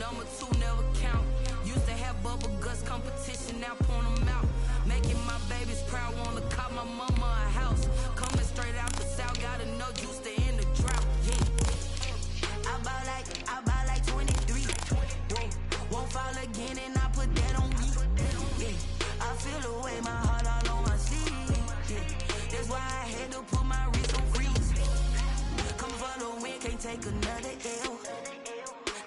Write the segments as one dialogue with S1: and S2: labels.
S1: number two never count. Used to have bubble guts competition, now point them out. Making my babies proud, wanna cop my mama a house. Coming straight out the south, got enough juice to end the drought. Yeah, I buy like 23. Whoa, won't fall again, and I put that on me. Yeah, I feel the way, my heart all on my sleeve. Yeah, that's why I had to put my wrist on freeze. Coming for the win, can't take another L.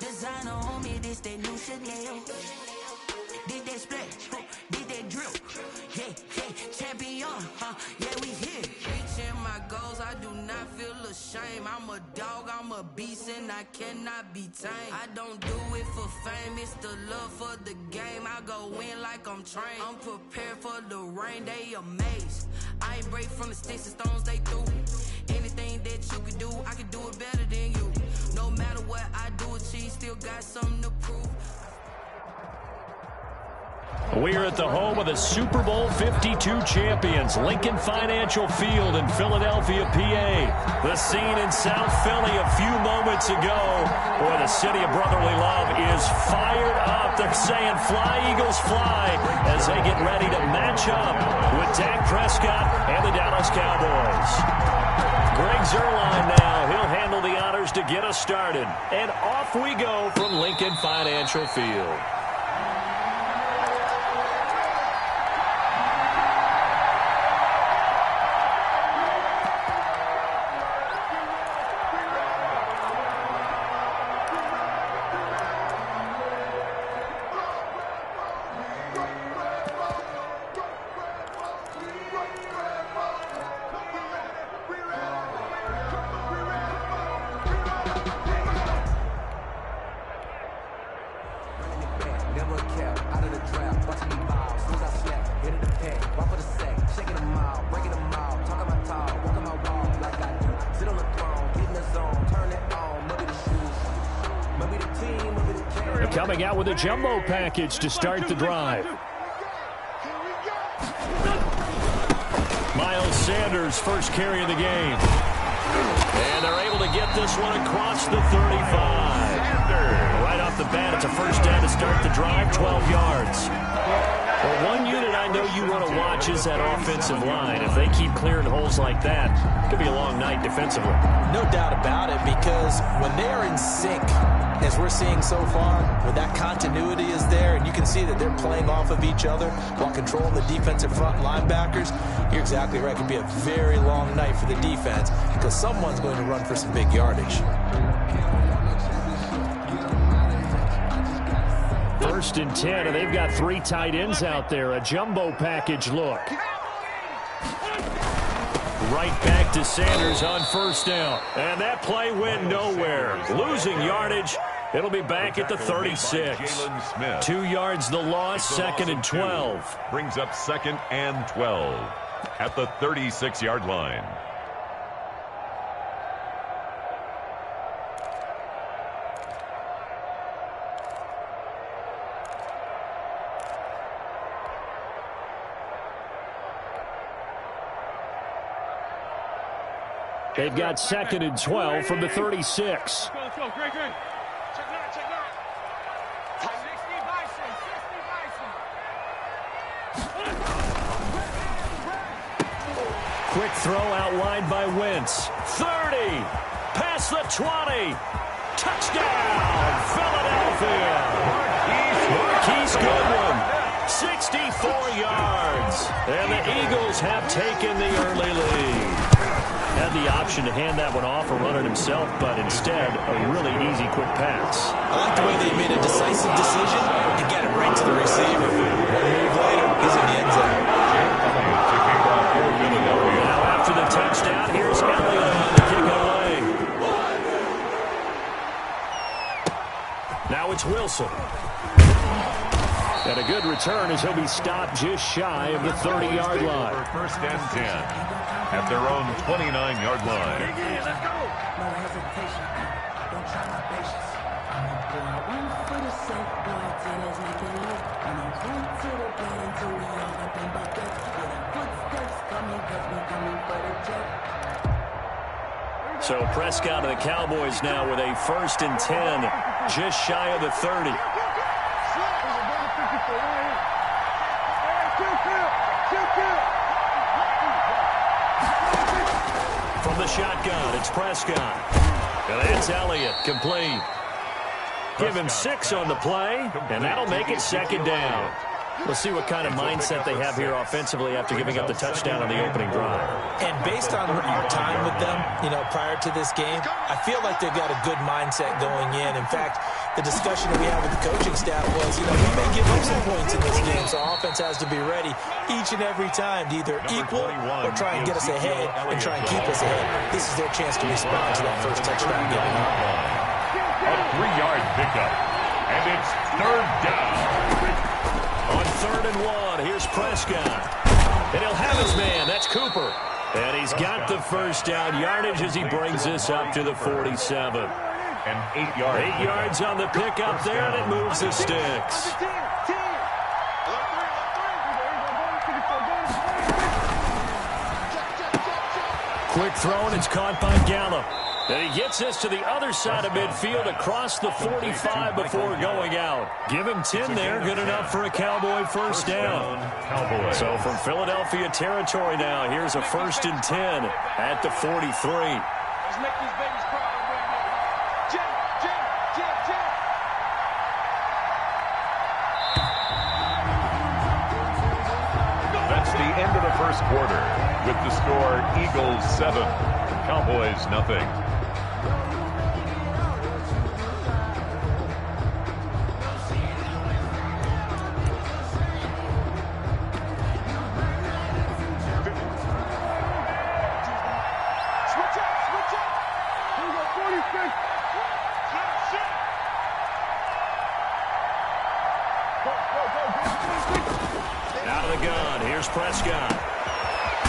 S1: Designer on me, this that new Chanel. Did that split, did that drill. Yeah, champion, yeah, we here. Reaching my goals, I do not feel ashamed. I'm a dog, I'm a beast, and I cannot be tamed. I don't do it for fame, it's the love for the game. I go in like I'm trained. I'm prepared for the rain, they amazed. I ain't break from the sticks and stones they threw. Anything that you can do, I can do it better than you. No matter what I do, achieve, still got something to prove.
S2: We're at the home of the Super Bowl 52 champions, Lincoln Financial Field in Philadelphia, PA. The scene in South Philly a few moments ago. Boy, the city of brotherly love is fired up. They're saying, "Fly, Eagles, fly," as they get ready to match up with Dak Prescott and the Dallas Cowboys. Greg Zuerlein now. He'll handle the honors to get us started. And off we go from Lincoln Financial Field. Coming out with a jumbo package to start the drive. Miles Sanders first carry of the game. And they're able to get this one across the 35. Right off the bat, it's a first down to start the drive, 12 yards. Well, one unit I know you want to watch is that offensive line. If they keep clearing holes like that, it could be a long night defensively.
S3: No doubt about it, because when they're in sync, as we're seeing so far, when that continuity is there and you can see that they're playing off of each other while controlling the defensive front linebackers, you're exactly right. It could be a very long night for the defense because someone's going to run for some big yardage.
S2: First and 10, and they've got three tight ends out there. A jumbo package look. Right back to Sanders on first down. And that play went nowhere. Losing yardage. It'll be back at the 36. 2 yards the loss, second and 12.
S4: Brings up second and 12 at the 36-yard line.
S2: They've got second and 12 from the 36.
S5: Let's go, Greg. Check that. 60 Bison.
S2: Quick throw outlined by Wentz. 30. Past the 20. Touchdown, Philadelphia. Marquise Goodwin. 64 yards. And the Eagles have taken the early lead. Had the option to hand that one off or run it himself, but instead, a really easy, quick pass.
S3: I like the way they made a decisive decision to get it right to the receiver. 1 move later, he's in the end zone.
S2: Now after the touchdown, here's Elliott on the kick away. Now it's Wilson. And a good return as he'll be stopped just shy of the 30-yard line.
S4: First and 10 at their own 29-yard line.
S1: Let's go. No hesitation. Don't try my patience. One for the sake, boy, tennis make it look. And I'm going to the plane until we all up in buckets. With the footsteps coming, cause we coming for the jet.
S2: So Prescott and the Cowboys now with a first and 10 just shy of the 30. From the shotgun, it's Prescott. And that's Elliott, complete. Give him 6 on the play, and that'll make it second down. We'll see what kind of mindset they have here offensively after giving up the touchdown on the opening drive.
S3: And based on our time with them, prior to this game, I feel like they've got a good mindset going in. In fact, the discussion that we had with the coaching staff was, we may give up some points in this game, so our offense has to be ready each and every time to either equal or try and get us ahead and try and keep us ahead. This is their chance to respond to that first touchdown giving up.
S4: A 3-yard pickup, and it's third down.
S2: On 3rd and 1, here's Prescott. And he'll have his man. That's Cooper. And he's got the first down yardage as he brings this up to the 47.
S4: And 8 yards.
S2: 8 yards on the pickup there, and it moves the sticks. Quick throw, and it's caught by Gallup. And he gets this to the other side of midfield across the 45 before going out. Give him 10 there, good enough for a Cowboy first down. So from Philadelphia territory now, here's a 1st and 10 at the 43.
S5: Let's make these babies proud. Jim.
S4: That's the end of the first quarter with the score Eagles 7, Cowboys nothing.
S2: Out of the gun, here's Prescott.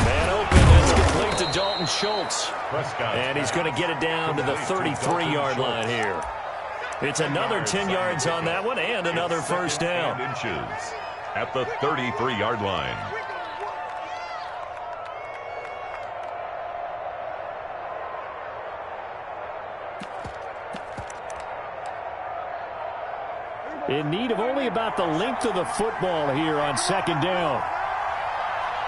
S2: Man open, that's complete to Dalton Schultz. And he's going to get it down to the 33-yard line here. It's another 10 yards on that one and another first down.
S4: Inches at the 33-yard line.
S2: In need of only about the length of the football here on second down.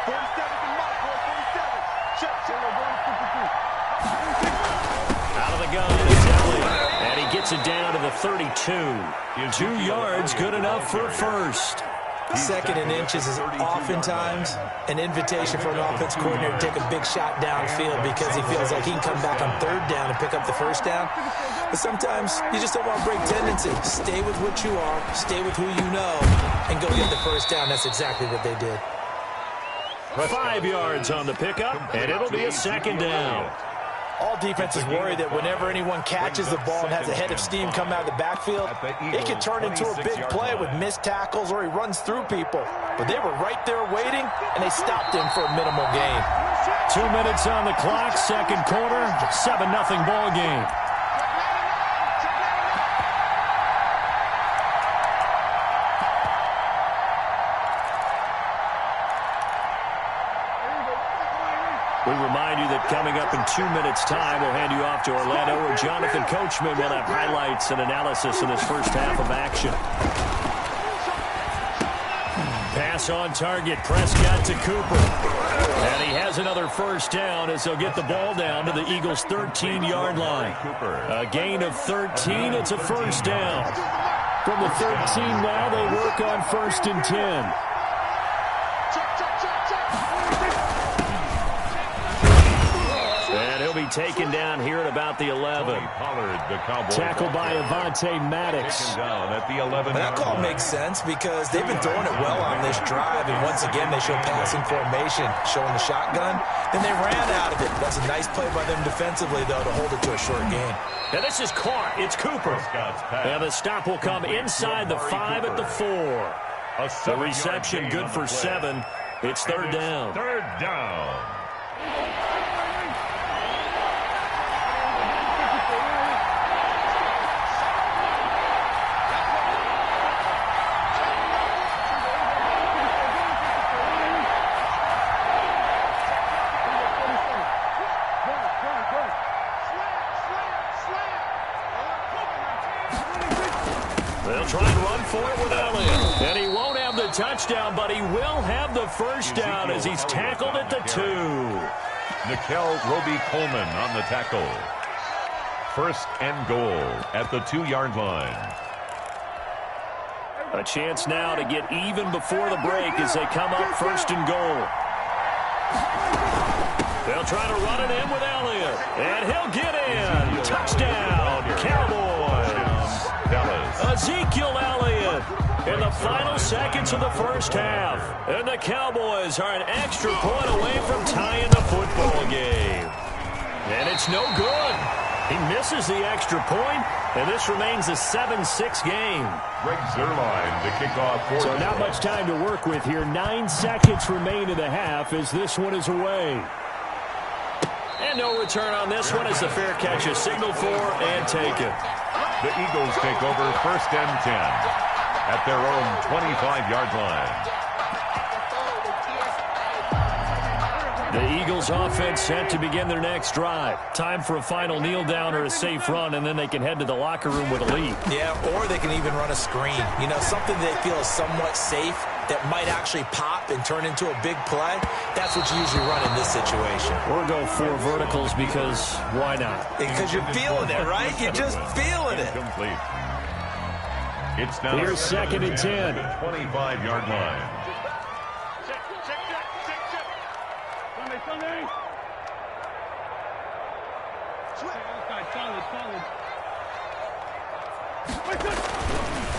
S5: 47 to Mike, 47. Check.
S2: Out of the gun, it's Elliott. And he gets it down to the 32. 2 yards, good enough for a first.
S3: 2nd and inches is oftentimes an invitation for an offense coordinator to take a big shot downfield because he feels like he can come back on 3rd down and pick up the first down. But sometimes you just don't want to break tendency. Stay with what you are, stay with who you know, and go get the first down. That's exactly what they did.
S2: 5 yards on the pickup, and it'll be a second down.
S3: All defenses worry that whenever anyone catches the ball and has a head of steam come out of the backfield, it can turn into a big play with missed tackles or he runs through people. But they were right there waiting, and they stopped him for a minimal gain.
S2: 2 minutes on the clock, second quarter, 7-0 ball game. We remind you that coming up in 2 minutes' time, we'll hand you off to Orlando, where Jonathan Coachman will have highlights and analysis in this first half of action. Pass on target, Prescott to Cooper. And he has another first down as they'll get the ball down to the Eagles' 13-yard line. A gain of 13, it's a first down. From the 13 now, they work on 1st and 10. And he'll be taken down here at about the 11. Tackled by Avonte Maddox.
S3: That call makes sense because they've been throwing it well on this drive, and once again they show passing formation, showing the shotgun. Then they ran out of it. That's a nice play by them defensively, though, to hold it to a short gain.
S2: Now this is caught. It's Cooper. And the stop will come inside the 5 at the 4. The reception good for 7. It's third down.
S4: Third down.
S2: try and run for it with Elliott. And he won't have the touchdown, but he will have the first down as he's tackled at the 2.
S4: Nickel Roby-Coleman on the tackle. First and goal at the 2-yard line.
S2: A chance now to get even before the break as they come up first and goal. They'll try to run it in with Elliott. And he'll get in. Touchdown, Cowboys. Ezekiel Elliott in the final seconds of the first half. And the Cowboys are an extra point away from tying the football game. And it's no good. He misses the extra point, and this remains a 7-6 game.
S4: Greg Zuerlein to kick off.
S2: So not much time to work with here. 9 seconds remain in the half as this one is away. And no return on this one as the fair catch is signaled for and taken.
S4: The Eagles take over first and 10 at their own 25-yard line.
S2: The Eagles offense set to begin their next drive. Time for a final kneel down or a safe run, and then they can head to the locker room with a lead.
S3: Yeah, or they can even run a screen. You know, something they feel is somewhat safe that might actually pop and turn into a big play. That's what you usually run in this situation.
S2: Or go 4 verticals because why not?
S3: Because you're feeling it, right? You're just feeling it.
S4: Complete. It's now
S2: here's second and 10.
S4: 25-yard line.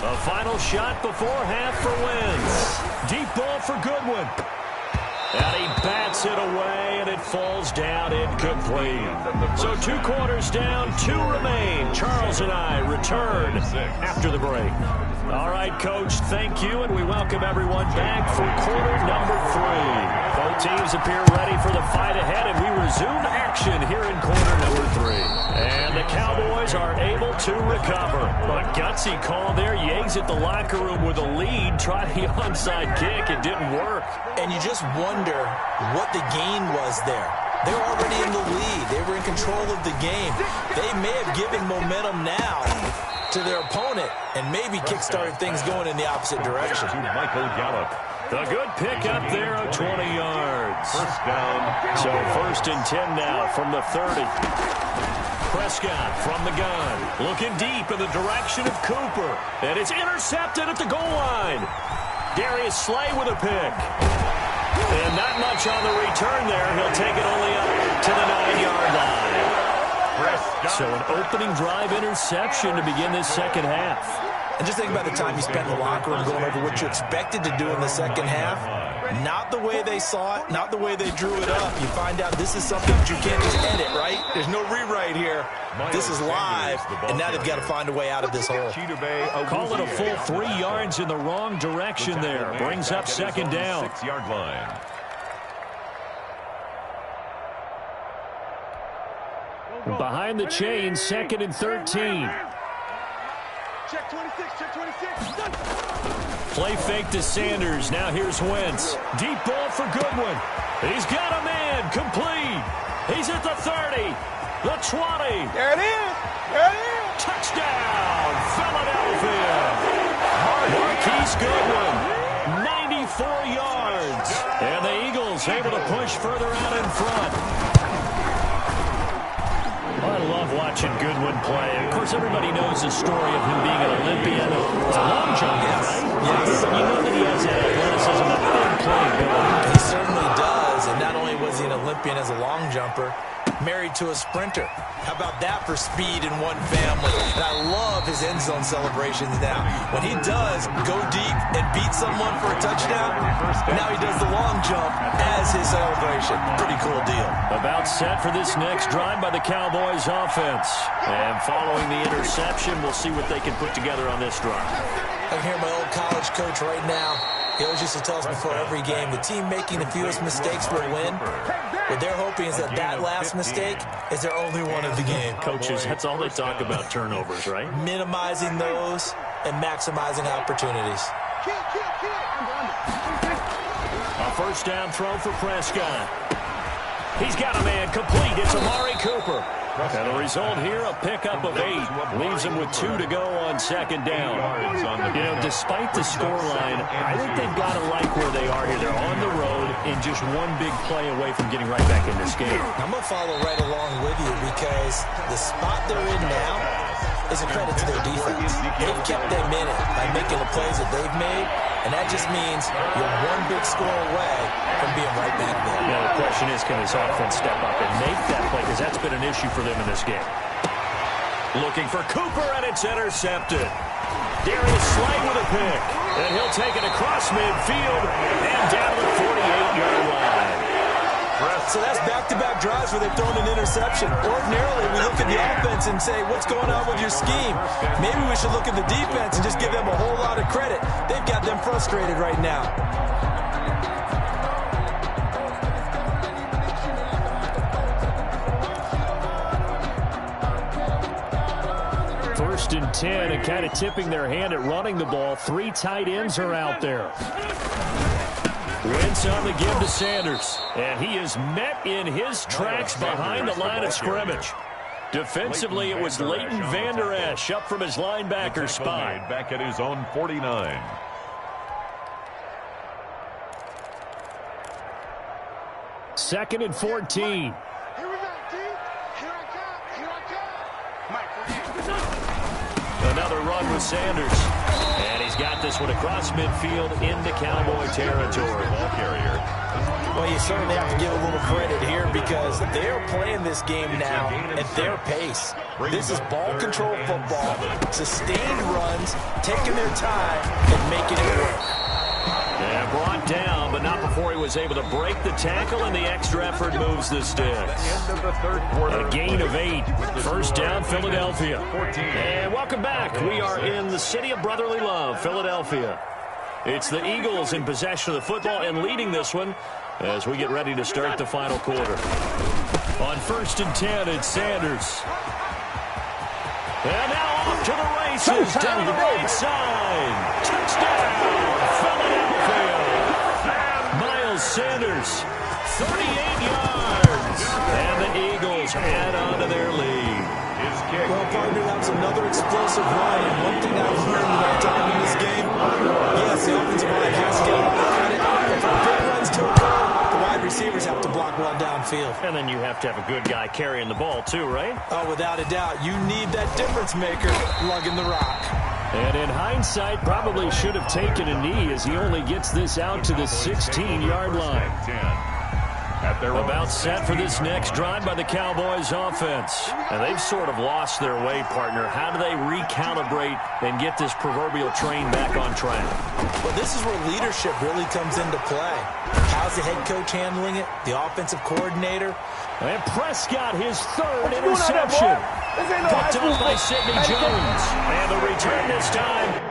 S2: A final shot before half for Wentz. Deep ball for Goodwin. And he bats it away, and it falls down incomplete. So 2 quarters down, 2 remain. Charles and I return after the break. All right, Coach, thank you, and we welcome everyone back for quarter number 3. Both teams appear ready for the fight ahead, and we resume action here in quarter number 3. And the Cowboys are able to recover. A gutsy call there. You exit the locker room with a lead. Try the onside kick. It didn't work.
S3: And you just wonder what the gain was there. They were already in the lead. They were in control of the game. They may have given momentum now to their opponent and maybe kick-started things going in the opposite direction.
S4: Michael Gallup.
S2: The good pick up there of 20 yards.
S4: First down.
S2: So first and 10 now from the 30. Prescott from the gun, looking deep in the direction of Cooper. And it's intercepted at the goal line. Darius Slay with a pick. And not much on the return there. He'll take it only up to the 9-yard line. So an opening drive interception to begin this second half.
S3: And just think about the time you spent in the locker room going over what you expected to do in the second half. Not the way they saw it, not the way they drew it up. You find out this is something that you can't just edit, right? There's no rewrite here. This is live, and now they've got to find a way out of this hole.
S2: Call it a full 3 yards in the wrong direction there. Brings up second down.
S4: 6-yard line.
S2: Behind the chain, second and 13.
S5: Check 26, check 26.
S2: Play fake to Sanders. Now here's Wentz. Deep ball for Goodwin. He's got a man. Complete. He's at the 30. The 20.
S5: There it is. There it is.
S2: Touchdown, Philadelphia. Marquise Goodwin, 94 yards. And the Eagles able to push further out in front. I love watching Goodwin play. Of course, everybody knows the story of him being an Olympian. It's a long jump, right?
S3: Yes.
S2: You know that he has that athleticism, that big playability.
S3: He certainly does, and not only was he an Olympian as a long jumper, married to a sprinter. How about that for speed in one family? And I love his end zone celebrations now. When he does go deep and beat someone for a touchdown, now he does the long jump as his celebration. Pretty cool deal.
S2: About set for this next drive by the Cowboys offense. And following the interception, we'll see what they can put together on this drive.
S3: I can hear my old college coach right now. He always used to tell us before every game, the team making the fewest mistakes will win. What they're hoping is that that last mistake is their only one of the game.
S2: Coaches, that's all they talk about, turnovers, right?
S3: Minimizing those and maximizing opportunities.
S2: A first down throw for Prescott. He's got a man complete. It's Amari Cooper. And the result here, a pickup of 8. Leaves them with 2 to go on second down. You know, despite the scoreline, I think they've got to like where they are here. They're on the road and just one big play away from getting right back in this game.
S3: I'm going to follow right along with you because the spot they're in now is a credit to their defense. They've kept them in it by making the plays that they've made, and that just means you're one big score away from being right back there.
S2: Yeah, the question is, can this offense step up and make that play? Because that's been an issue for them in this game. Looking for Cooper, and it's intercepted. Darius Slay with a pick, and he'll take it across midfield and down to the 48-yard line.
S3: So that's back-to-back drives where they've thrown an interception. Ordinarily, we look at the offense and say, what's going on with your scheme? Maybe we should look at the defense and just give them a whole lot of credit. They've got them frustrated right now.
S2: First and 10, and kind of tipping their hand at running the ball. 3 tight ends are out there. Wentz on the give to Sanders, and he is met in his tracks behind the line of scrimmage. Defensively, it was Leighton Vander Esch up from his linebacker spot.
S4: Back at his own 49.
S2: Second and 14.
S5: Here we go, dude. Here I come. Here I come.
S2: Another run with Sanders. And he's got this one across midfield into Cowboy territory.
S4: Ball carrier.
S3: Well, you certainly have to give a little credit here because they're playing this game now at their pace. This is ball control football, sustained runs, taking their time, and making it work.
S2: And brought down, but not before he was able to break the tackle, and the extra effort moves the sticks.
S4: End of the third quarter.
S2: A gain of 8. First down, Philadelphia. And welcome back. We are in the city of brotherly love, Philadelphia. It's the Eagles in possession of the football and leading this one as we get ready to start the final quarter. On first and 10, it's Sanders. And now off to the races down the right side. Touchdown, Philadelphia. Miles Sanders, 38 yards. And the Eagles add on to their lead.
S4: His kick.
S3: Well, partner, that was another explosive run. And one thing I've learned all time in this game, yes, the offensive line has to get a lot of credit. But for big runs to occur, the wide receivers have to block well downfield.
S2: And then you have to have a good guy carrying the ball too, right?
S3: Oh, without a doubt. You need that difference maker lugging the rock.
S2: And in hindsight, probably should have taken a knee as he only gets this out to the 16-yard line.
S4: 10.
S2: About set for this next drive by the Cowboys offense. And they've sort of lost their way, partner. How do they recalibrate and get this proverbial train back on track?
S3: Well, this is where leadership really comes into play. How's the head coach handling it? The offensive coordinator?
S2: And Prescott, his third interception. Picked up by Sidney Jones. And the return this time.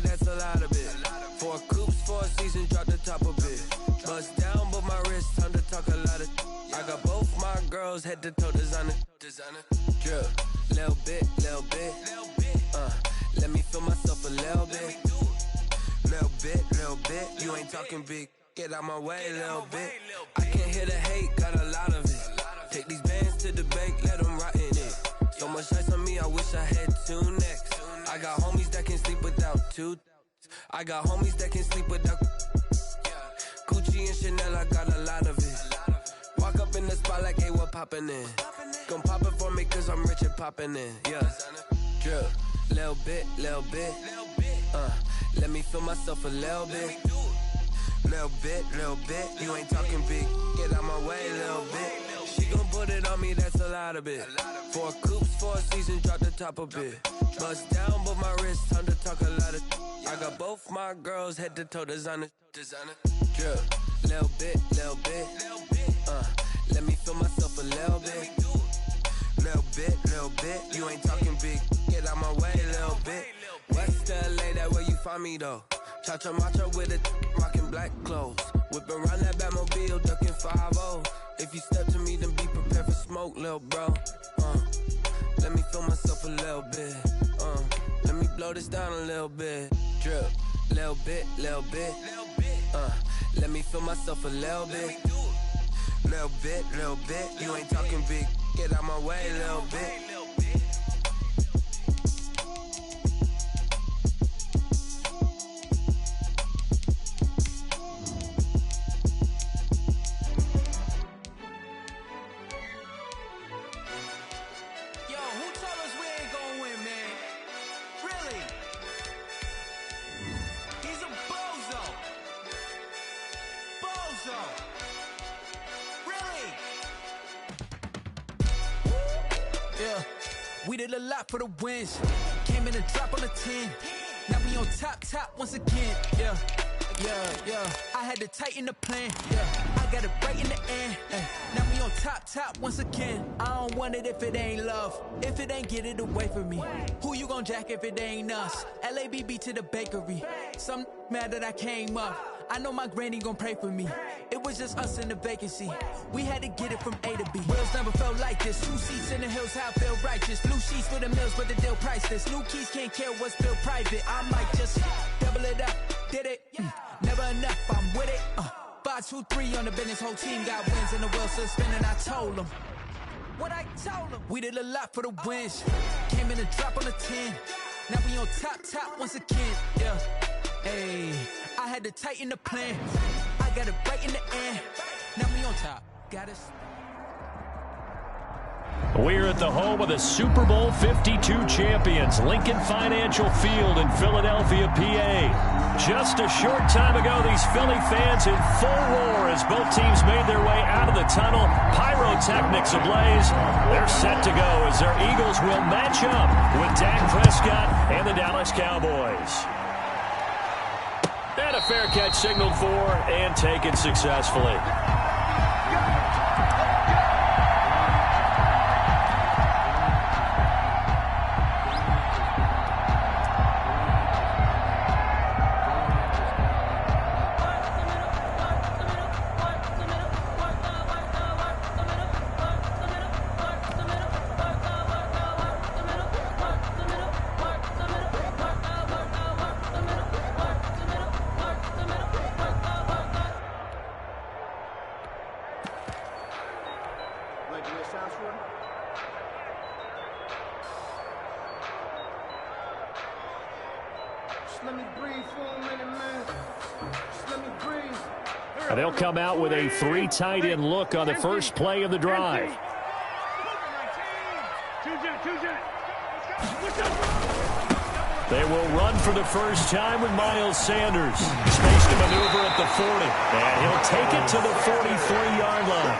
S1: That's a lot of it. 4 coops, 4 seasons, drop the top of it. Bust down, but my wrist, time to talk a lot of. I got both my girls head to toe designer. Drip, little bit. Let me feel myself a little bit. Little bit. You ain't talking big. Get out my way, little bit. I can't hear the hate, got a lot of it. Take these bands to the bank, let them rot in it. So much ice on me, I wish I had 2 necks. I got homies that can sleep without 2. I got homies that can sleep without Gucci and Chanel, I got a lot of it. Walk up in the spot like, hey, what poppin' in? Gon' pop it for me cause I'm rich and poppin' in. Yeah, drip, little bit. Let me feel myself a little bit. Little bit. You ain't talking big. Get out my way, little bit. She gon' put it on me, that's a lot of it. 4 coops,
S6: 4 seasons, drop the top a bit. Bust down, but my wrist, time to talk a lot of. I got both my girls head to toe designer. Drip, little bit. Let me feel myself a little bit. Little bit. You ain't talking big. Get out my way, little bit. West LA, that where you find me though. Cha-cha matcha with a rockin' black clothes. Whip around that Batmobile, ducking 5-0. If you step to me, then be prepared for smoke, lil' bro. Let me feel myself a little bit. Let me blow this down a little bit. Drip, little bit. Let me feel myself a little bit. Little bit. You ain't talking big. Get out my way, little bit.
S7: We did a lot for the wins. Came in a drop on a 10. Now we on top once again. Yeah. I had to tighten the plan. Yeah. I got it right in the end. Now we on top once again. I don't want it if it ain't love. If it ain't, get it away from me. Who you gon' jack if it ain't us? LABB to the bakery. Some mad that I came up. I know my granny gon' pray for me. It was just us in the vacancy. We had to get it from A to B. Wheels never felt like this. 2 seats in the hills, how I feel righteous. Blue sheets for the mills, but the deal priceless. New keys can't care what's still private. I might just double it up. Did it? Never enough, I'm with it. 5, 2, 3 on the business. Whole team got wins and the wheels still spinning. I told them what I told them. We did a lot for the wins. Came in a drop on a 10. Now we on top once again. Yeah. Hey, I had to tighten the plan. I got it right in the end. Now we on top. Got us.
S2: We're at the home of the Super Bowl 52 champions, Lincoln Financial Field in Philadelphia, PA. Just a short time ago, these Philly fans in full roar as both teams made their way out of the tunnel. Pyrotechnics ablaze. They're set to go as their Eagles will match up with Dak Prescott and the Dallas Cowboys. And a fair catch signaled for and taken successfully. They'll come out with a 3 tight end look on the first play of the drive. They will run for the first time with Miles Sanders. Space to maneuver at the 40. And he'll take it to the 43-yard line.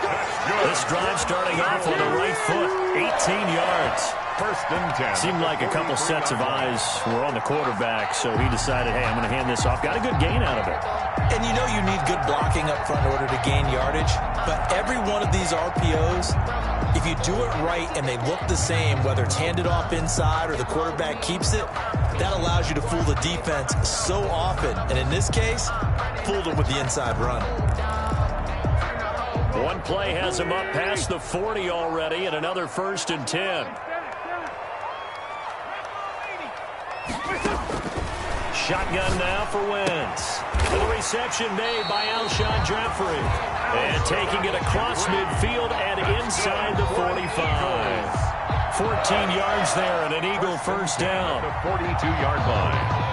S2: This drive starting off on the right foot. 18 yards.
S4: First and 10.
S2: Seemed like a couple sets of eyes were on the quarterback, so he decided, hey, I'm going to hand this off. Got a good gain out of it.
S3: And you know you need good blocking up front in order to gain yardage. But every one of these RPOs, if you do it right and they look the same, whether it's handed off inside or the quarterback keeps it, that allows you to fool the defense so often. And in this case, fooled them with the inside run.
S2: One play has him up past the 40 already, and another first and 10. Shotgun now for Wentz. And the reception made by Alshon Jeffrey. And taking it across midfield and inside the 45. 14 yards there and an Eagle first down.
S4: The 42-yard line.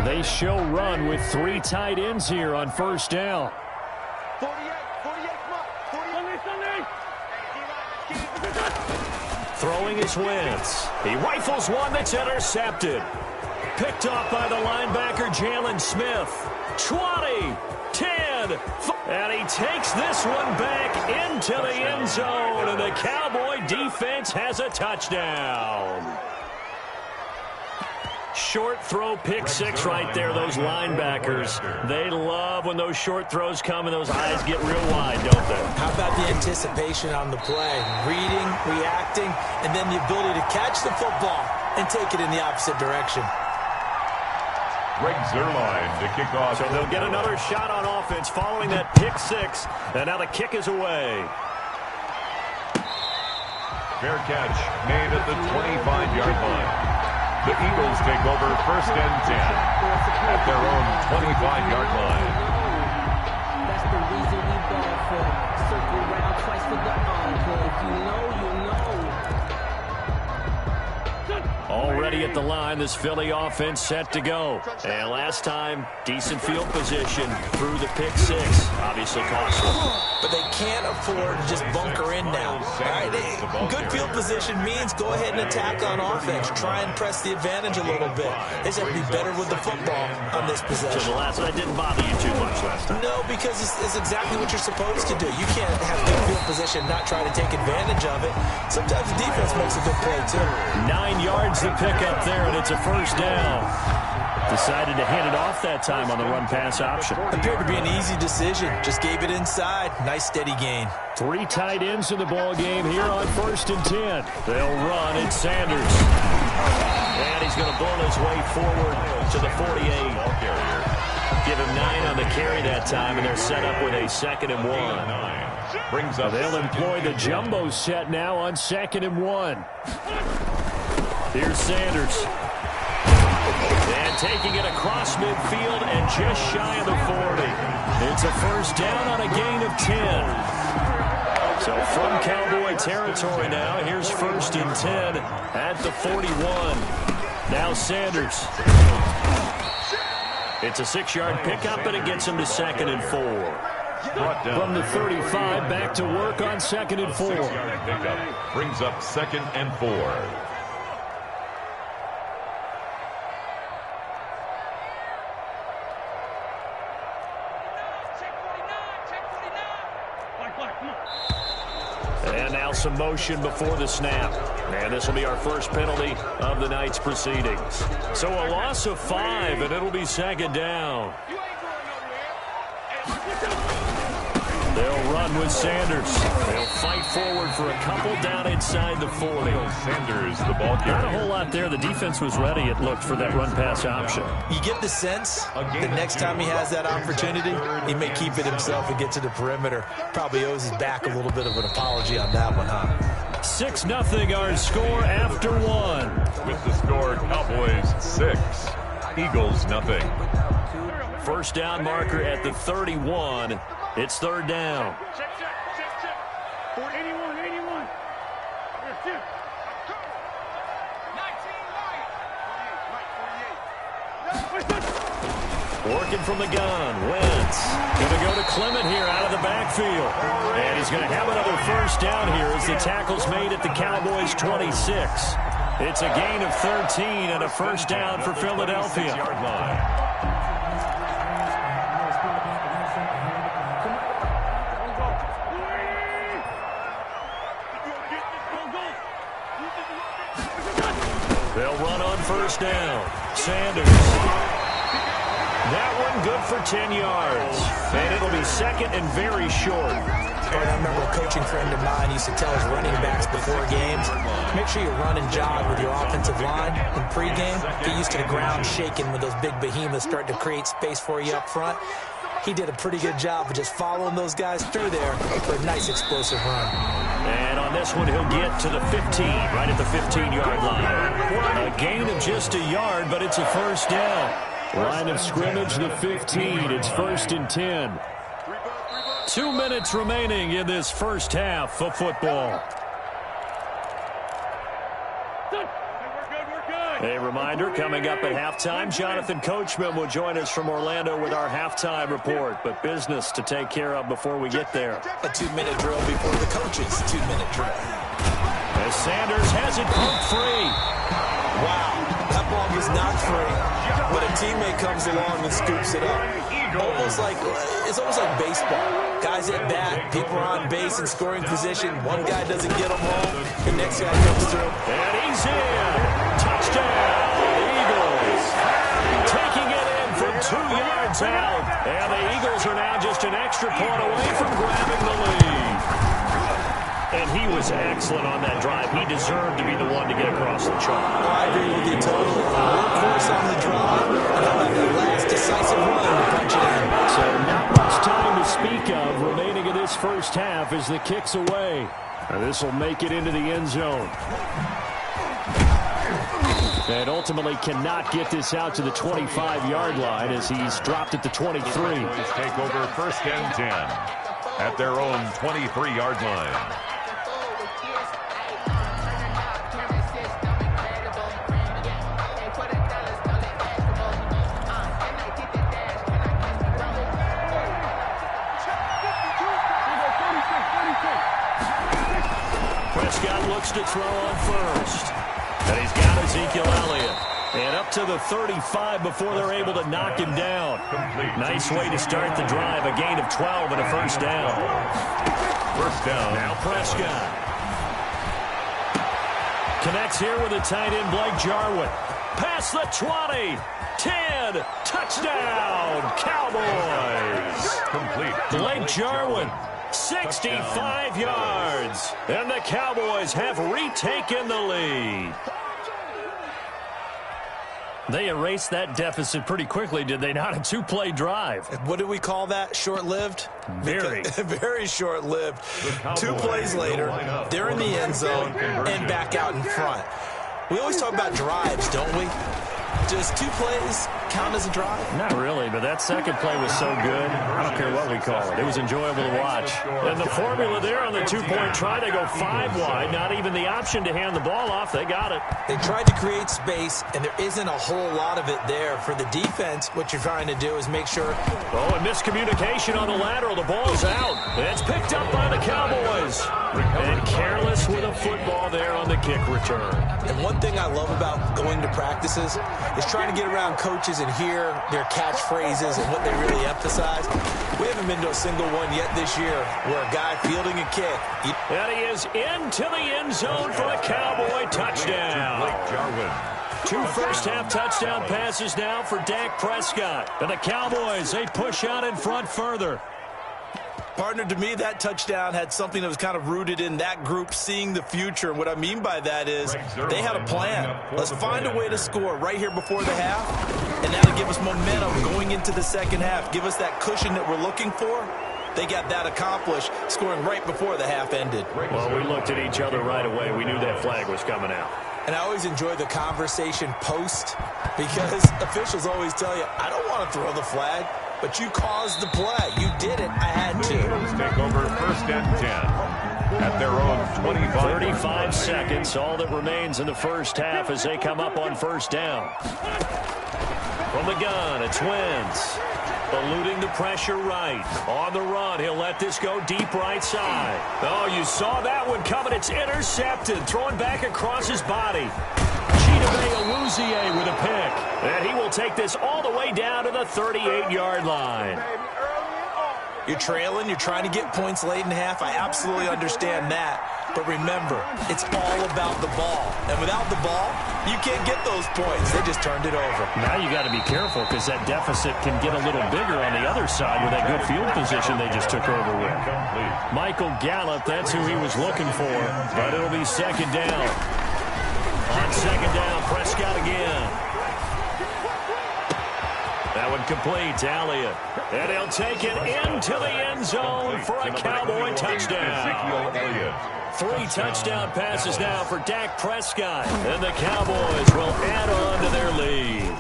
S2: They show run with 3 tight ends here on first down.
S5: 48, come on.
S2: Throwing his Wentz. He rifles one that's intercepted. Picked off by the linebacker, Jalen Smith. 20, 10, and he takes this one back into the end zone, and the Cowboy defense has a touchdown. Short throw, pick six right there, those linebackers. They love when those short throws come and those eyes get real wide, don't they?
S3: How about the anticipation on the play? Reading, reacting, and then the ability to catch the football and take it in the opposite direction.
S4: Greg Zuerlein to kick off.
S2: So they'll get another shot on offense following that pick six, and now the kick is away.
S4: Fair catch made at the 25-yard line. The Eagles take over 1st and 10 at their own 25-yard line.
S8: That's the reason we ball for. Circle round twice for the encore. If you know, you know.
S2: Already at the line, this Philly offense set to go. And last time, decent field position through the pick six. Obviously costly.
S3: But they can't afford to just bunker in now. All right, good field position means go ahead and attack on offense. Try and press the advantage a little bit. They just have to be better with the football on this possession.
S2: So the last one didn't bother you too much last time.
S3: No, because it's exactly what you're supposed to do. You can't have good field position, not try to take advantage of it. Sometimes the defense makes a good play, too.
S2: 9 yards to pick up there, and it's a first down. Decided to hand it off that time on the run-pass option.
S3: Appeared to be an easy decision. Just gave it inside. Nice steady gain.
S2: 3 tight ends in the ball game here on 1st and 10. They'll run. It's Sanders. And he's going to bull his way forward to the 48. Give him 9 on the carry that time, and they're set up with a 2nd and 1.
S4: Brings up.
S2: They'll employ the jumbo set now on 2nd and 1. Here's Sanders. And taking it across midfield and just shy of the 40. It's a first down on a gain of 10. So from Cowboy territory now, here's 1st and 10 at the 41. Now Sanders. It's a 6-yard pickup, and it gets him to 2nd and 4. From the 35, back to work on 2nd and 4.
S4: 6-yard pickup brings up 2nd and 4.
S2: And now some motion before the snap. And this will be our first penalty of the night's proceedings. So a loss of 5, and it'll be 2nd down. They'll run with Sanders. They'll fight forward for a couple down inside the 40.
S4: Sanders, the ball carrier.
S2: Not a whole lot there. The defense was ready, it looked, for that run-pass option.
S3: You get the sense the next time he has that opportunity, he may keep it himself and get to the perimeter. Probably owes his back a little bit of an apology on that one, huh?
S2: 6-0 our score after 1.
S4: With the score, Cowboys 6, Eagles 0.
S2: First down marker at the 31. It's 3rd down.
S5: Check. 81. Here's 2. 19
S2: Working from the gun. Wentz going to go to Clement here out of the backfield. And he's going to have another first down here as the tackle's made at the Cowboys' 26. It's a gain of 13 and a first down for Philadelphia. They'll run on first down. Sanders. That one good for 10 yards. And it'll be 2nd and very short.
S3: I remember a coaching friend of mine used to tell his running backs before games, make sure you run and jog with your offensive line in pregame. Get used to the ground shaking when those big behemoths start to create space for you up front. He did a pretty good job of just following those guys through there for a nice explosive run.
S2: And on this one, he'll get to the 15, right at the 15-yard line. A gain of just a yard, but it's a first down. Line of scrimmage, the 15. It's 1st and 10. 2 minutes remaining in this first half of football. A reminder, coming up at halftime, Jonathan Coachman will join us from Orlando with our halftime report. But business to take care of before we get there.
S3: A 2-minute drill before the coaches' 2-minute drill.
S2: As Sanders has it poked free.
S3: Wow, that ball was not free, but a teammate comes along and scoops it up. It's almost like baseball. Guys at bat, people are on base in scoring position. One guy doesn't get them home, the next guy comes through.
S2: And he's in. Touchdown, Eagles. Taking it in from 2 yards out. And the Eagles are now just an extra point away from grabbing the lead. And he was excellent on that drive. He deserved to be the one to get across the chalk.
S3: Oh, I agree with you totally. Workhorse on the drive, and how about that last decisive run to punch it in.
S2: So not much time to speak of remaining in this first half as the kick's away. And this will make it into the end zone. And ultimately cannot get this out to the 25-yard line as he's dropped at the 23.
S4: Take over first and 10 at their own 23-yard line.
S2: Prescott looks to throw on first. And he's got Ezekiel Elliott. And up to the 35 before they're able to knock him down. Nice way to start the drive. A gain of 12 and a first down.
S4: First down.
S2: Now Prescott. Connects here with a tight end, Blake Jarwin. Past the 20. 10. Touchdown. Cowboys.
S4: Complete.
S2: Blake Jarwin. 65 yards. And the Cowboys have retaken the lead. They erased that deficit pretty quickly, did they not? A two-play drive.
S3: What do we call that? Short-lived?
S2: Very.
S3: Very short-lived. 2 plays later, they're in the end zone and back out in front. We always talk about drives, don't we? Does 2 plays count as a drive?
S2: Not really, but that second play was so good. I don't care what we call it. It was enjoyable to watch. And the formula there on the 2-point try, they go 5 wide. Not even the option to hand the ball off. They got it.
S3: They tried to create space, and there isn't a whole lot of it there. For the defense, what you're trying to do is make sure.
S2: Oh, and miscommunication on the lateral. The ball's out. It's picked up by the Cowboys. And careless with a football there on the kick return.
S3: And one thing I love about going to practices is trying to get around coaches and hear their catchphrases and what they really emphasize. We haven't been to a single one yet this year where a guy fielding a kick.
S2: And he is into the end zone for a Cowboy touchdown.
S4: Blake Jarwin.
S2: 2 first-half touchdown passes now for Dak Prescott. And the Cowboys, they push out in front further.
S3: Partner, to me, that touchdown had something that was kind of rooted in that group seeing the future. And what I mean by that is they had a plan. Let's find a way to score right here before the half, and that'll give us momentum going into the second half. Give us that cushion that we're looking for. They got that accomplished, scoring right before the half ended.
S2: Well, we looked at each other right away. We knew that flag was coming out.
S3: And I always enjoy the conversation post because officials always tell you, I don't want to throw the flag. But you caused the play. You did it. I had to.
S4: Eagles take over first and 10 at their own 25.
S2: 35 seconds, all that remains in the first half as they come up on first down. From the gun, it's Wentz. Eluding the pressure right. On the run, he'll let this go deep right side. Oh, you saw that one coming. It's intercepted. Throwing back across his body. Awuzie with a pick. And he will take this all the way down to the 38-yard line.
S3: You're trailing. You're trying to get points late in half. I absolutely understand that. But remember, it's all about the ball. And without the ball, you can't get those points. They just turned it over.
S2: Now you got to be careful because that deficit can get a little bigger on the other side with that good field position they just took over with. Michael Gallup, that's who he was looking for. But it'll be second down. On second down, Prescott again. That one complete to Elliott. And he'll take it into the end zone for a Cowboy touchdown. 3 touchdown passes now for Dak Prescott. And the Cowboys will add on to their lead.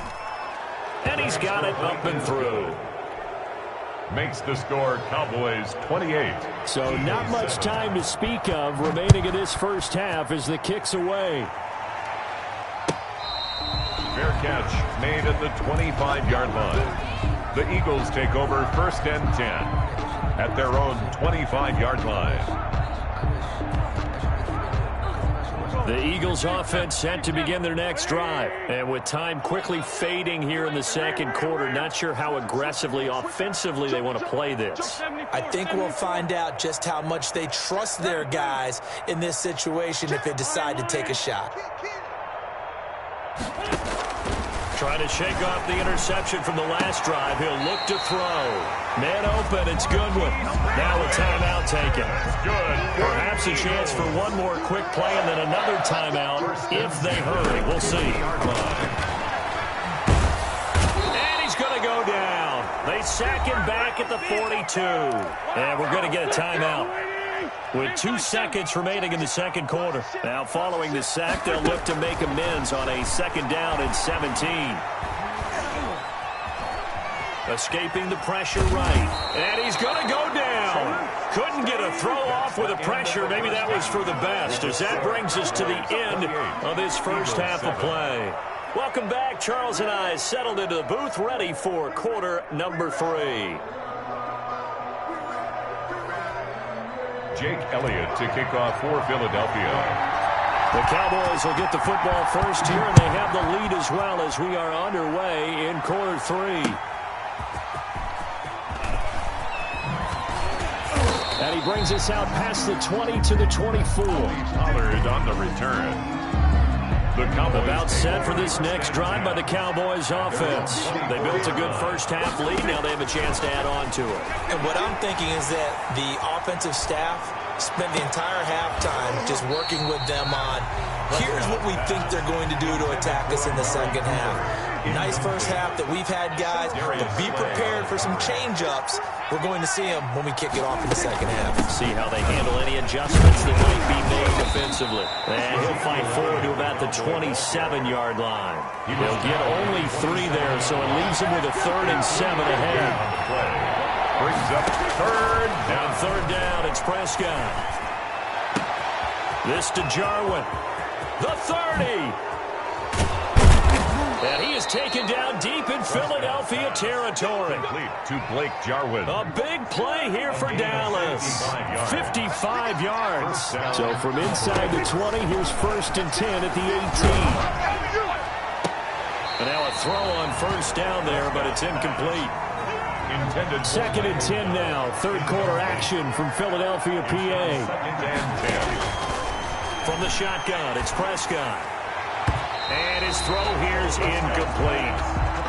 S2: And he's got it up and through.
S4: Makes the score Cowboys 28.
S2: So not much time to speak of remaining in this first half as the kick's away.
S4: Fair catch made at the 25-yard line. The Eagles take over first and 10 at their own 25-yard line.
S2: The Eagles offense set to begin their next drive. And with time quickly fading here in the second quarter, not sure how aggressively, offensively they want to play this.
S3: I think we'll find out just how much they trust their guys in this situation if they decide to take a shot.
S2: Trying to shake off the interception from the last drive. He'll look to throw. Man open, it's Goodwin. Now a timeout taken. Perhaps a chance for one more quick play and then another timeout if they hurry. We'll see. And he's going to go down. They sack him back at the 42. And we're going to get a timeout with 2 seconds remaining in the second quarter. Now following the sack, they'll look to make amends on a second down and 17. Escaping the pressure right. And he's going to go down. Couldn't get a throw off with the pressure. Maybe that was for the best, as that brings us to the end of this first half of play. Welcome back. Charles and I settled into the booth, ready for quarter number 3.
S4: Jake Elliott to kick off for Philadelphia.
S2: The Cowboys will get the football first here, and they have the lead as well as we are underway in quarter 3. And he brings us out past the 20 to the 24.
S4: Pollard on the return. The Cowboys
S2: about set for this next drive by the Cowboys offense. They built a good first half lead. Now they have a chance to add on to it.
S3: And what I'm thinking is that the offensive staff spent the entire halftime just working with them on, here's what we think they're going to do to attack us in the second half. Nice first half that we've had, guys, but be prepared for some change-ups. We're going to see them when we kick it off in the second half.
S2: See how they handle any adjustments that might be made defensively. And he'll fight forward to about the 27-yard line. He'll get only 3 there, so it leaves him with a 3rd and 7 ahead.
S4: Brings up third.
S2: Now third down, it's Prescott. This to Jarwin. The 30. And he is taken down deep in Philadelphia territory.
S4: To Blake Jarwin.
S2: A big play here for Dallas. 55 yards. So from inside the 20, here's 1st and 10 at the 18. And now a throw on first down there, but it's incomplete.
S4: Intended
S2: 2nd and 10 now. Third quarter action from Philadelphia, PA.
S4: 2nd and 10.
S2: From the shotgun, it's Prescott. And his throw here is incomplete.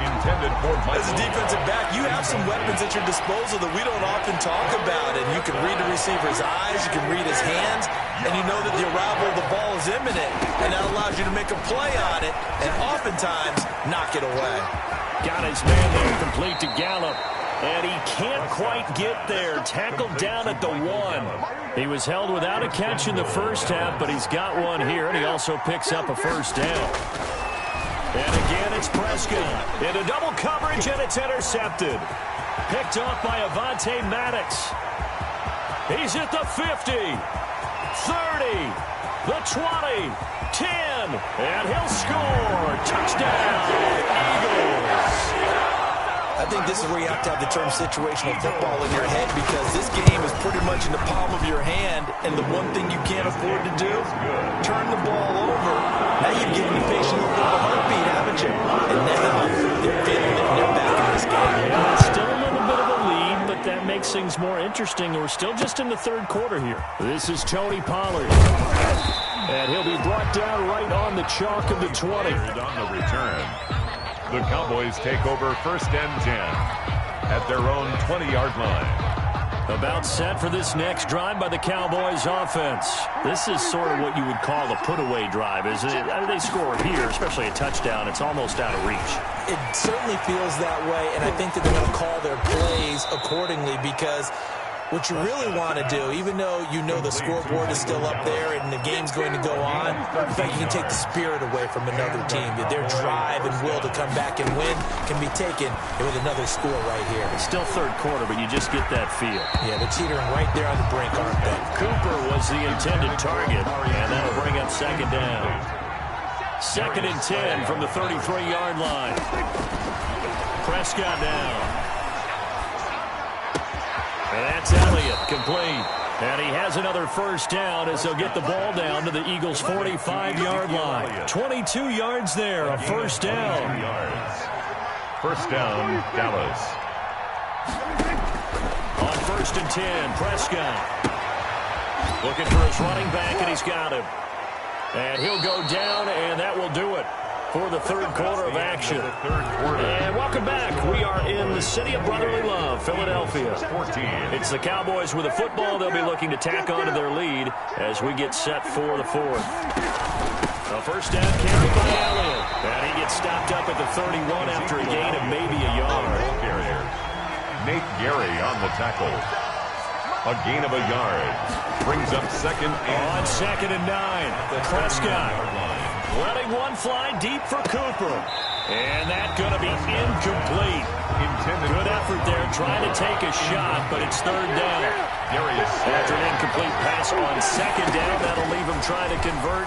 S4: Intended for
S3: As a defensive back, you have some weapons at your disposal that we don't often talk about. And you can read the receiver's eyes, you can read his hands, and you know that the arrival of the ball is imminent. And that allows you to make a play on it and oftentimes knock it away.
S2: Got his man there, complete to Gallup. And he can't quite get there. Tackled down at the 1. He was held without a catch in the first half, but he's got one here, and he also picks up a first down. And again, it's Prescott. Into double coverage, and it's intercepted. Picked off by Avonte Maddox. He's at the 50, 30, the 20, 10, and he'll score. Touchdown, Eagles.
S3: I think this is where you have to have the term situational football in your head, because this game is pretty much in the palm of your hand, and the one thing you can't afford to do, turn the ball over. Now you've given the patient a little bit of a heartbeat, haven't you? And now they're feeling it, and they're back in this game.
S2: Yeah, still a little bit of a lead, but that makes things more interesting. We're still just in the third quarter here. This is Tony Pollard. And he'll be brought down right on the chalk of the 20.
S4: On the return. The Cowboys take over 1st and 10 at their own 20-yard line.
S2: About set for this next drive by the Cowboys offense. This is sort of what you would call a put-away drive, isn't it? They score here, especially a touchdown. It's almost out of reach.
S3: It certainly feels that way, and I think that they're going to call their plays accordingly, because what you really want to do, even though you know the scoreboard is still up there and the game's going to go on, in fact, you can take the spirit away from another team. That their drive and will to come back and win can be taken with another score right here.
S2: It's still third quarter, but you just get that feel.
S3: Yeah, they're teetering right there on the brink, aren't they?
S2: Cooper was the intended target, and that'll bring up second down. 2nd and 10 from the 33-yard line. Prescott down. And that's Elliott, complete. And he has another first down as they'll get the ball down to the Eagles' 45-yard line. 22 yards there, a first down.
S4: First down, Dallas.
S2: On 1st and 10, Prescott. Looking for his running back, and he's got him. And he'll go down, and that will do it for the third quarter of action. And welcome back. We are in the city of brotherly love, Philadelphia. It's the Cowboys with a football. They'll be looking to tack on to their lead as we get set for the fourth. A first down carry by Elliott. And he gets stopped up at the 31 after a gain of maybe a yard.
S4: Nate Gary on the tackle. A gain of a yard. Brings up second and...
S2: On 2nd and 9, Prescott. Letting one fly deep for Cooper. And that's going to be incomplete. Good effort there trying to take a shot, but it's third down. After an incomplete pass on 2nd down, that'll leave him trying to convert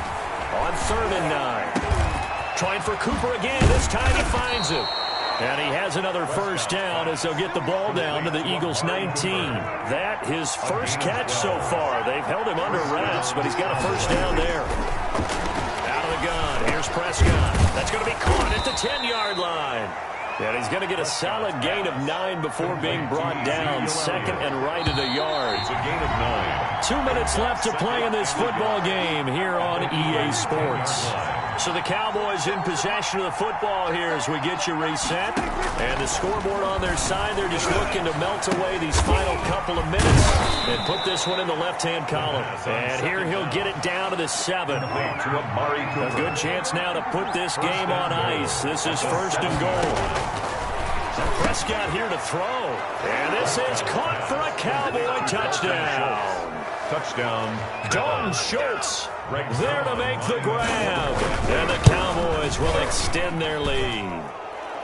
S2: on 3rd and 9. Trying for Cooper again. This time he finds it. And he has another first down as they'll get the ball down to the Eagles' 19. That his first catch so far. They've held him under wraps, but he's got a first down there. Out of the gun. Here's Prescott. That's going to be caught at the 10-yard line. And he's going to get a solid gain of 9 before being brought down. 2nd and right at a yard.
S4: It's a gain of 9.
S2: 2 minutes left to play in this football game here on EA Sports. So the Cowboys in possession of the football here as we get you reset. And the scoreboard on their side, they're just looking to melt away these final couple of minutes and put this one in the left-hand column. And here he'll get it down to the 7. A good chance now to put this game on ice. This is 1st and goal. Prescott here to throw. And this is caught for a Cowboy touchdown.
S4: Touchdown.
S2: Dalton Schultz there to make the grab. And the Cowboys will extend their lead.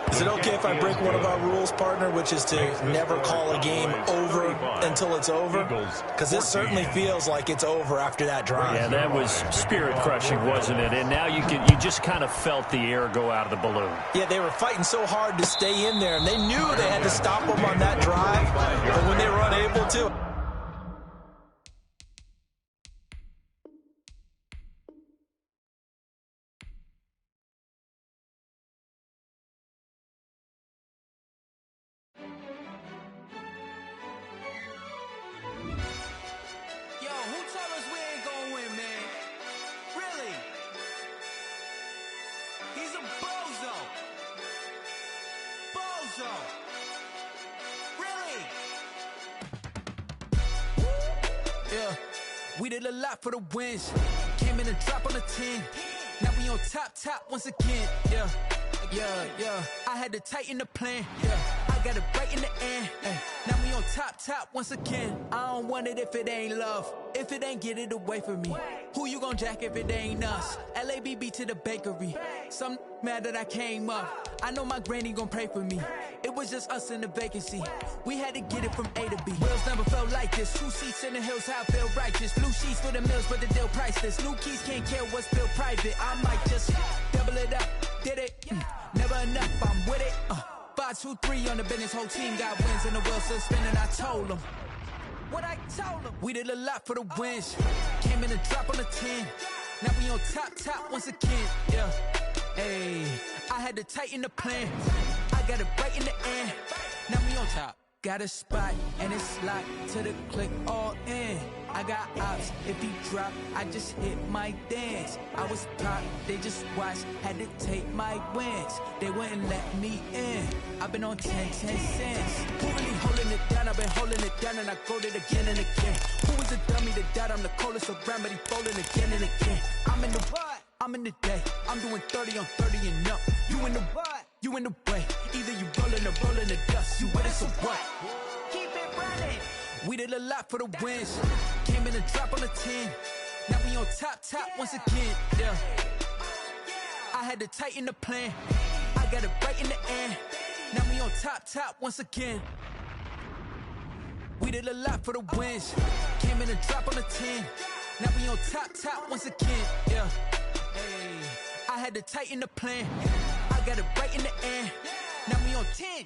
S3: Is it okay if I break one of our rules, partner, which is to never call a game over until it's over? Because this certainly feels like it's over after that drive.
S2: Yeah, that was spirit-crushing, wasn't it? And now you just kind of felt the air go out of the balloon.
S3: Yeah, they were fighting so hard to stay in there, and they knew they had to stop them on that drive. But when they were unable to...
S7: We did a lot for the wins. Came in and drop on the 10. Now we on top once again. Yeah. I had to tighten the plan. Yeah. I got it right in the end. Now we on top once again. I don't want it if it ain't love. If it ain't, get it away from me. Who you gon' jack if it ain't us? LABB to the bakery. Some mad that I came up. I know my granny gon' pray for me. It was just us in the vacancy. We had to get it from A to B. Wheels never felt like this. 2 seats in the hills, how I feel righteous. Blue sheets for the mills, but the deal priceless. New keys can't care what's built private. I might just double it up. Did it? Never enough, I'm with it. 5, 2, 3 on the business. Whole team got wins and the wheels still spinning. I told them what I told them. We did a lot for the wins. Came in and drop on the 10. Now we on top once again. Yeah. Hey, I had to tighten the plan. I got it right in the end. Now we on top. Got a spot and it's locked to the click all in. I got ops, if he drop, I just hit my dance. I was top, they just watched, had to take my wins. They wouldn't let me in. I've been on 10 cents. Who really holding it down? I've been holding it down and I go it again and again. Who was a dummy that died? I'm the coldest around, but he folding again and again. I'm in the what? I'm in the day. I'm doing 30 on 30 and up. You in the what? You in the way. Either you rolling or rolling the dust. You with it, so what? Keep it running. We did a lot for the wins. Came in and drop on the 10. Now we on top once again. Yeah. I had to tighten the plan. I got it right in the end. Now we on top once again. We did a lot for the wins. Came in and drop on the 10. Now we on top once again. Yeah. Hey, I had to tighten the plan. I got it right in the end. Now we on 10.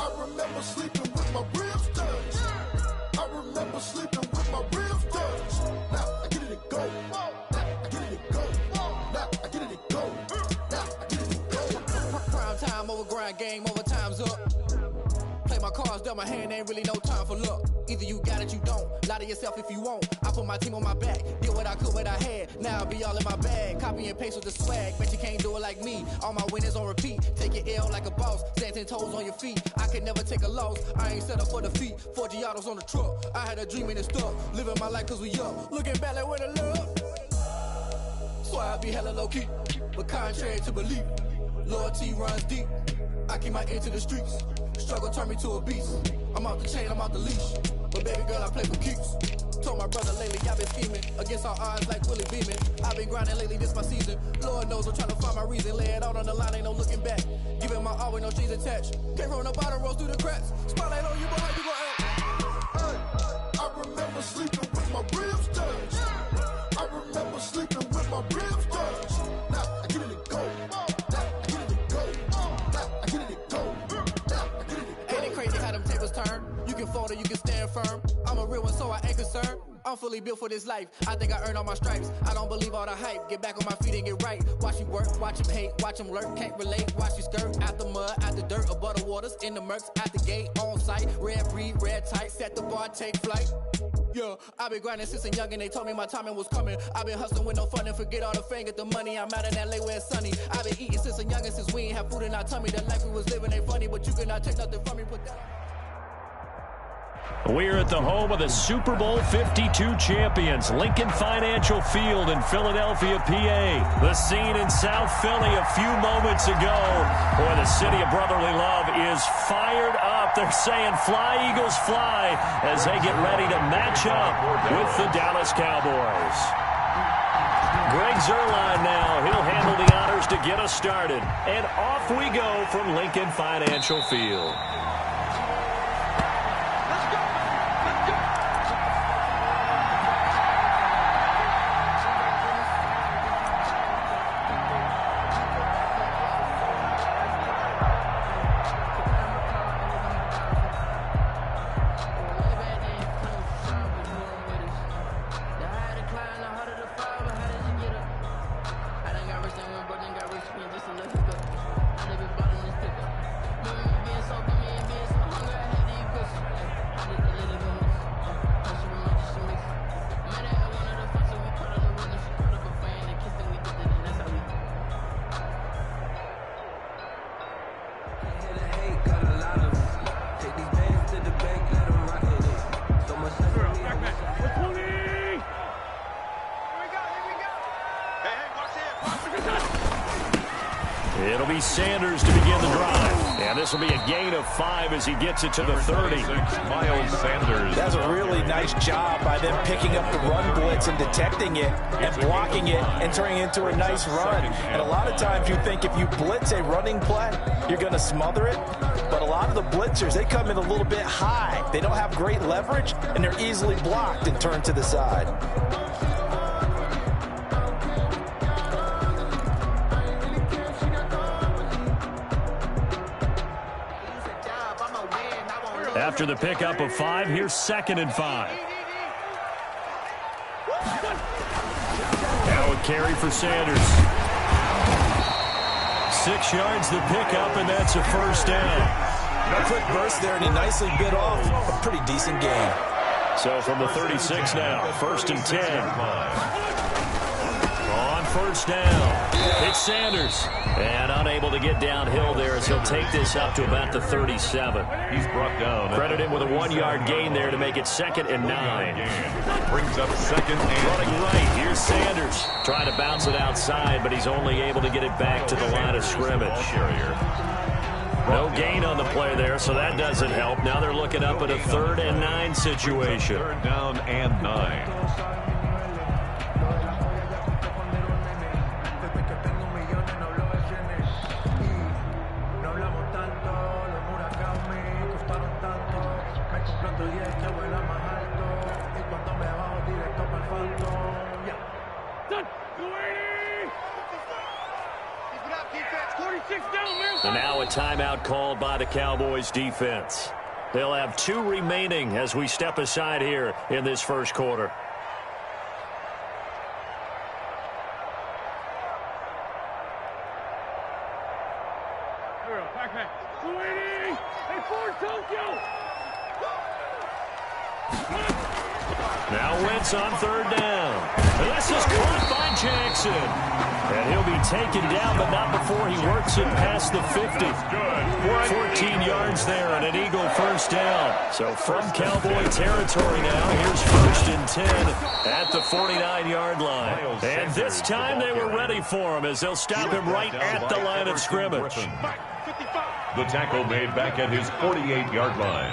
S9: I remember sleeping with my ribs touched. I remember sleeping with my ribs touched. Now I get it and go. Now I get it and go. Now I get it and go. Now I get it and go.
S7: Prime time over grind game, over time's up. Play my cards, dealt my hand, ain't really no time for luck. Either you got it, you don't. Lie to yourself if you won't. I put my team on my back, did what I could, what I had. Now I'll be all in my bag. Copy and paste with the swag. Bet you can't do it like me. All my winners on repeat. Take your L like a boss. Stand 10 toes on your feet. I can never take a loss. I ain't set up for defeat. 4 Giottos on the truck. I had a dream and it stuck. Living my life cause we up. Looking back like where the love. So I be hella low key. But contrary to belief, loyalty runs deep. I keep my ear to the streets. Struggle turned me to a beast. I'm out the chain, I'm out the leash. But baby girl, I play for keeps. Told my brother lately, I've been scheming against all odds like Willie Beeman. I've been grinding lately, this my season. Lord knows I'm trying to find my reason. Lay it out on the line, ain't no looking back. Giving my all with no strings attached. Came from the bottom, rose through the cracks. Spotlight on you, but how you gon' act?
S9: I remember sleeping with my ribs touched. I remember sleeping with my ribs touched. Now I get it and go. Now I get it and go. Now I get it and go. Now I get it and go.
S7: Ain't it crazy how them tables turn? You can fold or you can stand firm. I'm a real one, so I ain't concerned. I'm fully built for this life. I think I earned all my stripes. I don't believe all the hype. Get back on my feet and get right. Watch you work, watch him hate, watch him lurk. Can't relate, watch you skirt. Out the mud, out the dirt, above the waters, in the murks, at the gate, on site. Red breed, red tight, set the bar, take flight. Yeah, I've been grinding since a young and they told me my timing was coming. I've been hustling with no fun and forget all the fame, get the money. I'm out in LA where it's sunny. I've been eating since a young and since we ain't have food in our tummy. The life we was living ain't funny, but you cannot take nothing from me. Put that.
S2: We're at the home of the Super Bowl 52 champions, Lincoln Financial Field in Philadelphia, PA. The scene in South Philly a few moments ago. Boy, the city of brotherly love is fired up. They're saying fly, Eagles, fly, as they get ready to match up with the Dallas Cowboys. Greg Zuerlein now. He'll handle the honors to get us started. And off we go from Lincoln Financial Field. It'll be Sanders to begin the drive. And this will be a gain of 5 as he gets it to the 30.
S4: Miles Sanders.
S3: That's a really nice job by them picking up the run blitz and detecting it and blocking it and turning it into a nice run. And a lot of times you think if you blitz a running play, you're going to smother it. But a lot of the blitzers, they come in a little bit high. They don't have great leverage, and they're easily blocked and turned to the side.
S2: After the pickup of 5, here's 2nd and 5. Now a carry for Sanders. 6 yards the pickup, and that's a first down.
S3: A quick burst there, and he nicely bit off a pretty decent gain.
S2: So from the 36 now, 1st and 10. On first down, it's Sanders. And unable to get downhill there as he'll take this up to about the 37.
S4: He's brought down.
S2: Credit him with a 1-yard gain there to make it 2nd and 9.
S4: Brings up 2nd and
S2: Running right, here's Sanders. Trying to bounce it outside, but he's only able to get it back to the line of scrimmage. No gain on the play there, so that doesn't help. Now they're looking up at a 3rd and 9 situation.
S4: 3rd down and 9.
S2: And now a timeout called by the Cowboys defense. They'll have 2 remaining as we step aside here in this first quarter. Now Wentz on 3rd down. And this is caught by Jackson. And he'll be taken down, but not before he works it past the 50. 14 yards there and an Eagle first down. So from Cowboy territory now, here's 1st and 10 at the 49-yard line. And this time they were ready for him as they'll stop him right at the line of scrimmage.
S4: The tackle made back at his 48-yard line.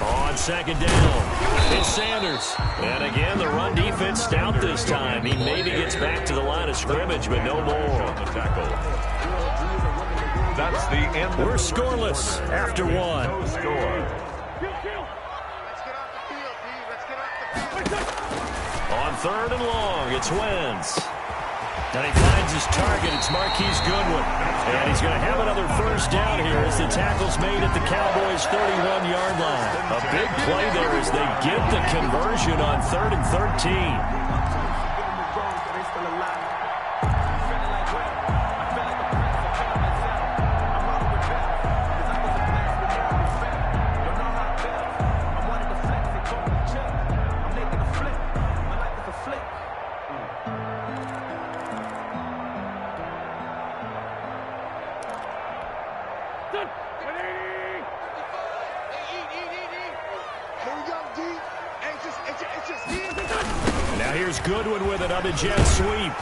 S2: On 2nd down, it's Sanders. And again, the run defense stout this time. He maybe gets back to the line of scrimmage, but no more.
S4: That's the end.
S2: We're scoreless after 1.
S4: No score.
S2: On 3rd and long, it's Wentz. And he finds his target. It's Marquise Goodwin. And he's going to have another first down here as the tackle's made at the Cowboys' 31-yard line. A big play there as they get the conversion on 3rd and 13. Now here's Goodwin with it on the jet sweep.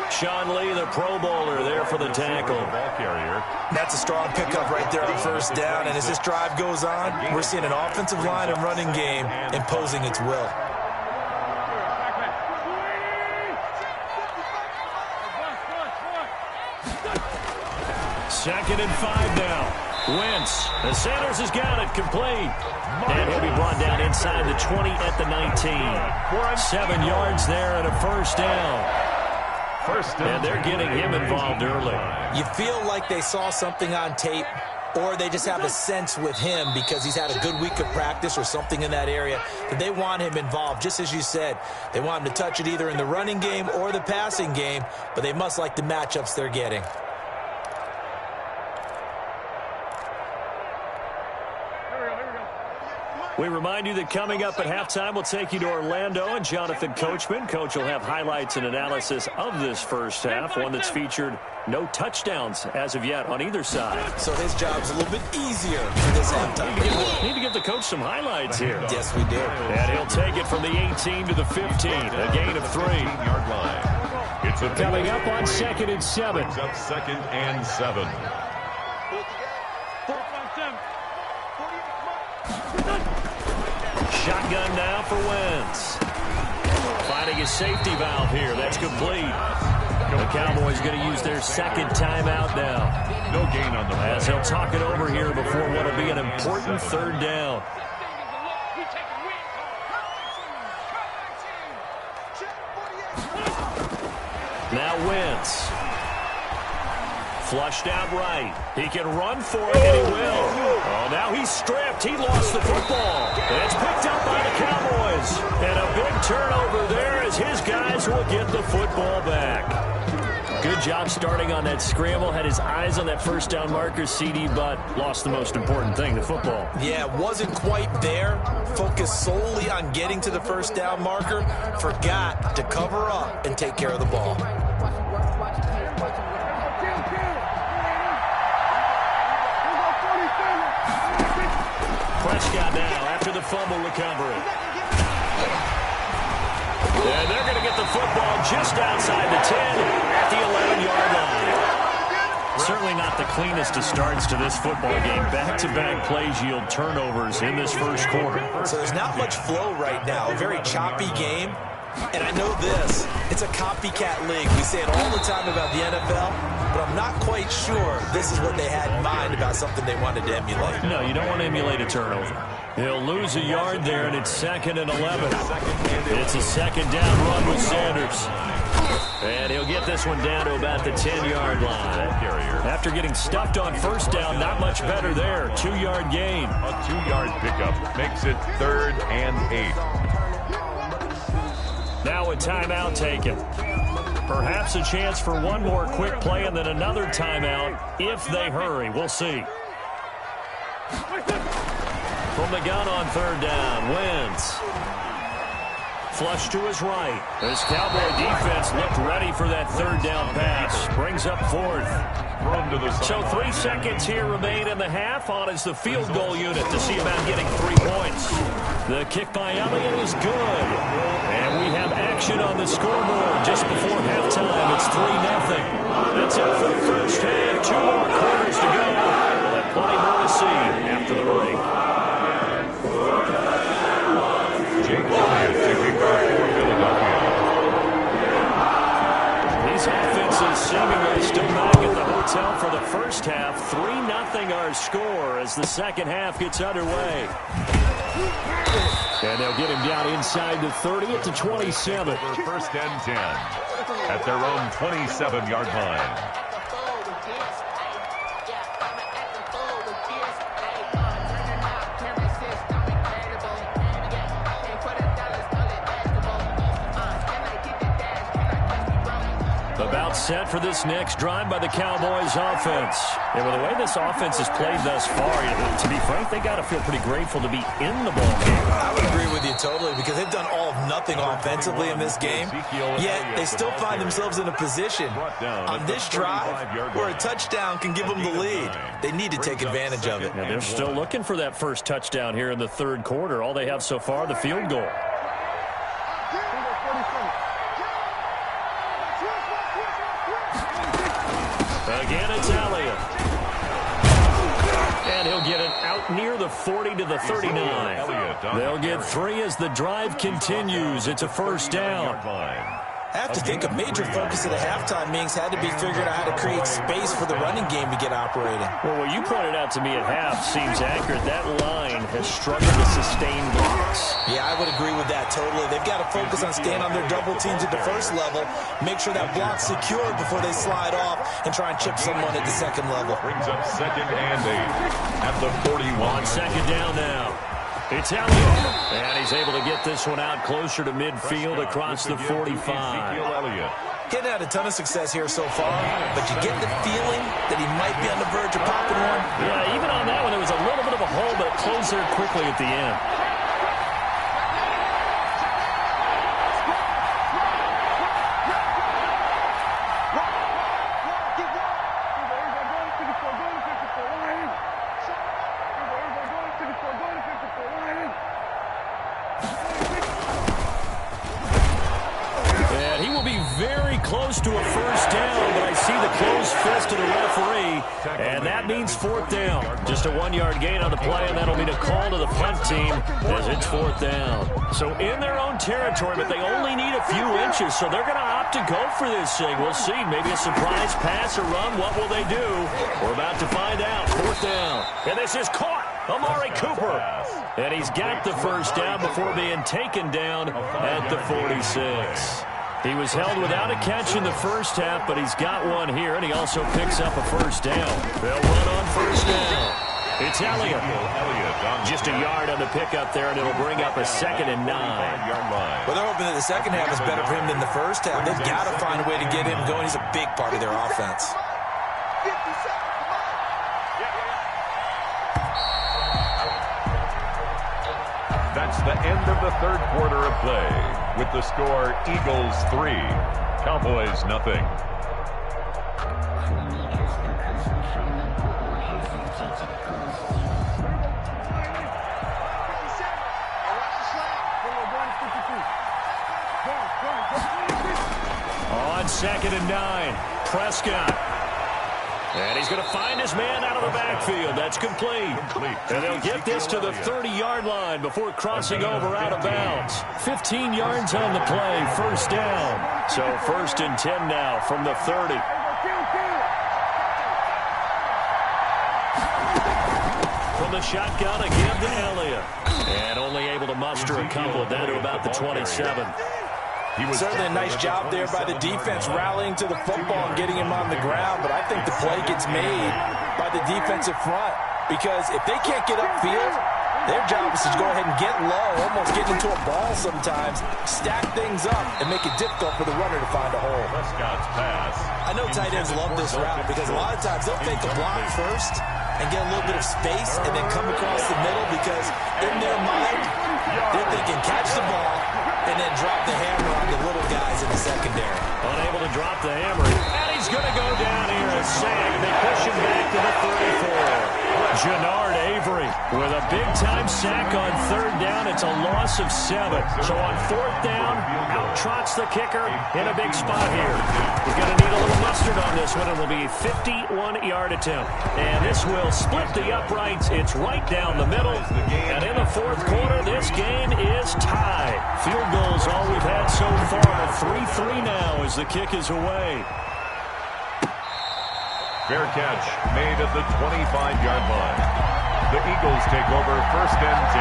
S2: Sean Lee, the Pro Bowler, there for the tackle.
S3: That's a strong pickup right there on 1st down. And as this drive goes on, we're seeing an offensive line and running game imposing its will.
S2: Second and 5 now. Wentz. And Sanders has got it complete. And he'll be brought down inside the 20 at the 19. 7 yards there and a first down. And they're getting him involved early.
S3: You feel like they saw something on tape, or they just have a sense with him because he's had a good week of practice or something in that area that they want him involved. Just as you said, they want him to touch it either in the running game or the passing game, but they must like the matchups they're getting.
S2: We remind you that coming up at halftime, we'll take you to Orlando and Jonathan Coachman. Coach will have highlights and analysis of this first half, one that's featured no touchdowns as of yet on either side.
S3: So his job's a little bit easier for this halftime.
S2: Need to give the coach some highlights here.
S3: Yes, we do.
S2: And he'll take it from the 18 to the 15, a gain of 3.
S4: Yard line. It's
S2: coming up on 2nd and 7.
S4: It's up 2nd and 7.
S2: Shotgun now for Wentz. Finding his safety valve here. That's complete. The Cowboys going to use their 2nd timeout now.
S4: No gain on the play.
S2: As he'll talk it over here before what will be an important 3rd down. Now Wentz. Flushed out right. He can run for it, and he will. Oh, now he's stripped. He lost the football. And it's picked up by the Cowboys. And a big turnover there as his guys will get the football back. Good job starting on that scramble. Had his eyes on that first down marker, CD, but lost the most important thing, the football.
S3: Yeah, wasn't quite there. Focused solely on getting to the first down marker. Forgot to cover up and take care of the ball.
S2: Prescott now after the fumble recovery. And they're going to get the football just outside the 10 at the 11-yard line. Certainly not the cleanest of starts to this football game. Back-to-back plays yield turnovers in this first quarter.
S3: So there's not much flow right now. A very choppy game. And I know this. It's a copycat league. We say it all the time about the NFL, but I'm not quite sure this is what they had in mind about something they wanted to emulate.
S2: No, you don't want to emulate a turnover. He'll lose a yard there, and it's 2nd and 11. It's a second down run with Sanders. And he'll get this one down to about the 10-yard line. After getting stuffed on first down, not much better there. 2-yard gain.
S4: A 2-yard pickup makes it 3rd and 8.
S2: Now a timeout taken. Perhaps a chance for one more quick play and then another timeout if they hurry. We'll see. From the gun on 3rd down, Wentz. Flush to his right. This Cowboy defense looked ready for that 3rd down pass. Brings up 4th. So 3 seconds here remain in the half. On is the field goal unit to see about getting 3 points. The kick by Elliott is good. And we have action on the scoreboard just before halftime. It's 3-0. That's it for the first half. 2 more quarters to go. But plenty more to see after the break. These offenses seemingly still back at the hotel for the first half. 3-0 our score as the second half gets underway. And they'll get him down inside the 30 at the 27.
S4: First and 10 at their own 27-yard line.
S2: About set for this next drive by the Cowboys offense. And with the way this offense has played thus far, to be frank, they got to feel pretty grateful to be in the ball game.
S3: I would agree with you totally because they've done all of nothing offensively in this game, yet they still find themselves in a position on this drive where a touchdown can give them the lead. They need to take advantage of it.
S2: And they're still looking for that first touchdown here in the 3rd quarter. All they have so far, the field goal. Again, it's Elliott. And he'll get it out near the 40 to the 39. They'll get 3 as the drive continues. It's a first down.
S3: I have to think a major focus of the halftime meetings had to be figuring out how to create space for the running game to get operating.
S2: Well, what you pointed out to me at half seems accurate. That line has struggled to sustain blocks.
S3: Yeah, I would agree with that totally. They've got to focus on staying on their double teams at the first level, make sure that block's secured before they slide off, and try and chip someone at the second level.
S4: Brings up 2nd and 8 at the 41.
S2: On second down now. It's Elliott, and he's able to get this one out closer to midfield across the 45.
S3: Getting had a ton of success here so far, but you get the feeling that he might be on the verge of popping one.
S2: Yeah, even on that one, there was a little bit of a hole, but it closed there quickly at the end. Close to a first down, but I see the closed fist of the referee, and that means 4th down. Just a 1-yard gain on the play, and that'll mean a call to the punt team as it's 4th down. So in their own territory, but they only need a few inches, so they're going to opt to go for this thing. We'll see. Maybe a surprise pass or run. What will they do? We're about to find out. 4th down. And this is caught. Amari Cooper. And he's got the first down before being taken down at the 46. He was held without a catch in the first half, but he's got one here, and he also picks up a first down. They'll run on first down. It's Elliott. Just a yard on the pickup there, and it'll bring up a 2nd and 9.
S3: Well, they're hoping that the second half is better for him than the first half. They've got to find a way to get him going. He's a big part of their offense.
S4: That's the end of the 3rd quarter of play. With the score, Eagles 3, Cowboys 0.
S2: On 2nd and 9, Prescott. And he's going to find his man out of the backfield. That's complete. And they'll get this to the 30-yard line before crossing over out of bounds. 15 yards on the play, first down. So 1st and 10 now from the 30. From from the shotgun again to Elliott. And only able to muster a couple down to about the 27.
S3: Certainly a nice job there by the defense rallying to the football and getting him on the ground, but I think the play gets made by the defensive front because if they can't get upfield, their job is to go ahead and get low, almost get into a ball sometimes, stack things up, and make it difficult for the runner to find a hole.
S4: Prescott's pass.
S3: I know tight ends love this route because a lot of times they'll fake a block first and get a little bit of space and then come across the middle because in their mind, they're thinking catch the ball and then drop the hammer on the little guys in the secondary.
S2: Unable to drop the hammer, and he's going to go down here as sack. They push him back to the 34. Jannard Avery with a big-time sack on third down. It's a loss of 7. So on fourth down, out trots the kicker in a big spot here. We're going to need a little mustard on this one. It will be a 51-yard attempt. And this will split the uprights. It's right down the middle. And in the fourth quarter, this game is tied. Field goals all we've had so far. 3-3 now as the kick is away.
S4: Fair catch made at the 25-yard line. The Eagles take over first and 10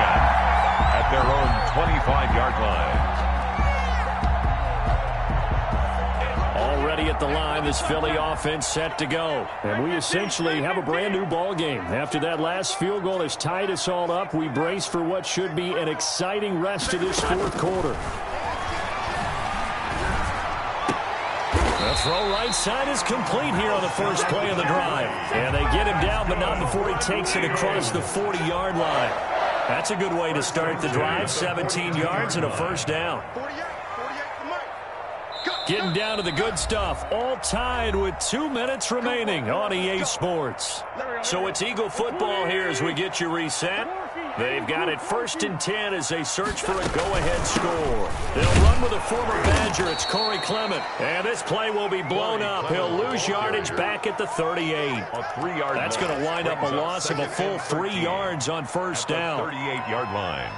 S4: at their own 25-yard line.
S2: Already at the line, this Philly offense set to go. And we essentially have a brand new ball game. After that last field goal has tied us all up, we brace for what should be an exciting rest of this fourth quarter. The throw right side is complete here on the first play of the drive. And they get him down, but not before he takes it across the 40-yard line. That's a good way to start the drive. 17 yards and a first down. Getting down to the good stuff. All tied with 2 minutes remaining on EA Sports. So it's Eagle football here as we get you reset. They've got it first and 10 as they search for a go-ahead score. They'll run with a former Badger. It's Corey Clement. And this play will be blown up. He'll lose yardage back at the 38. That's going to wind up a loss of a full 3 yards on first down.
S4: 38-yard line.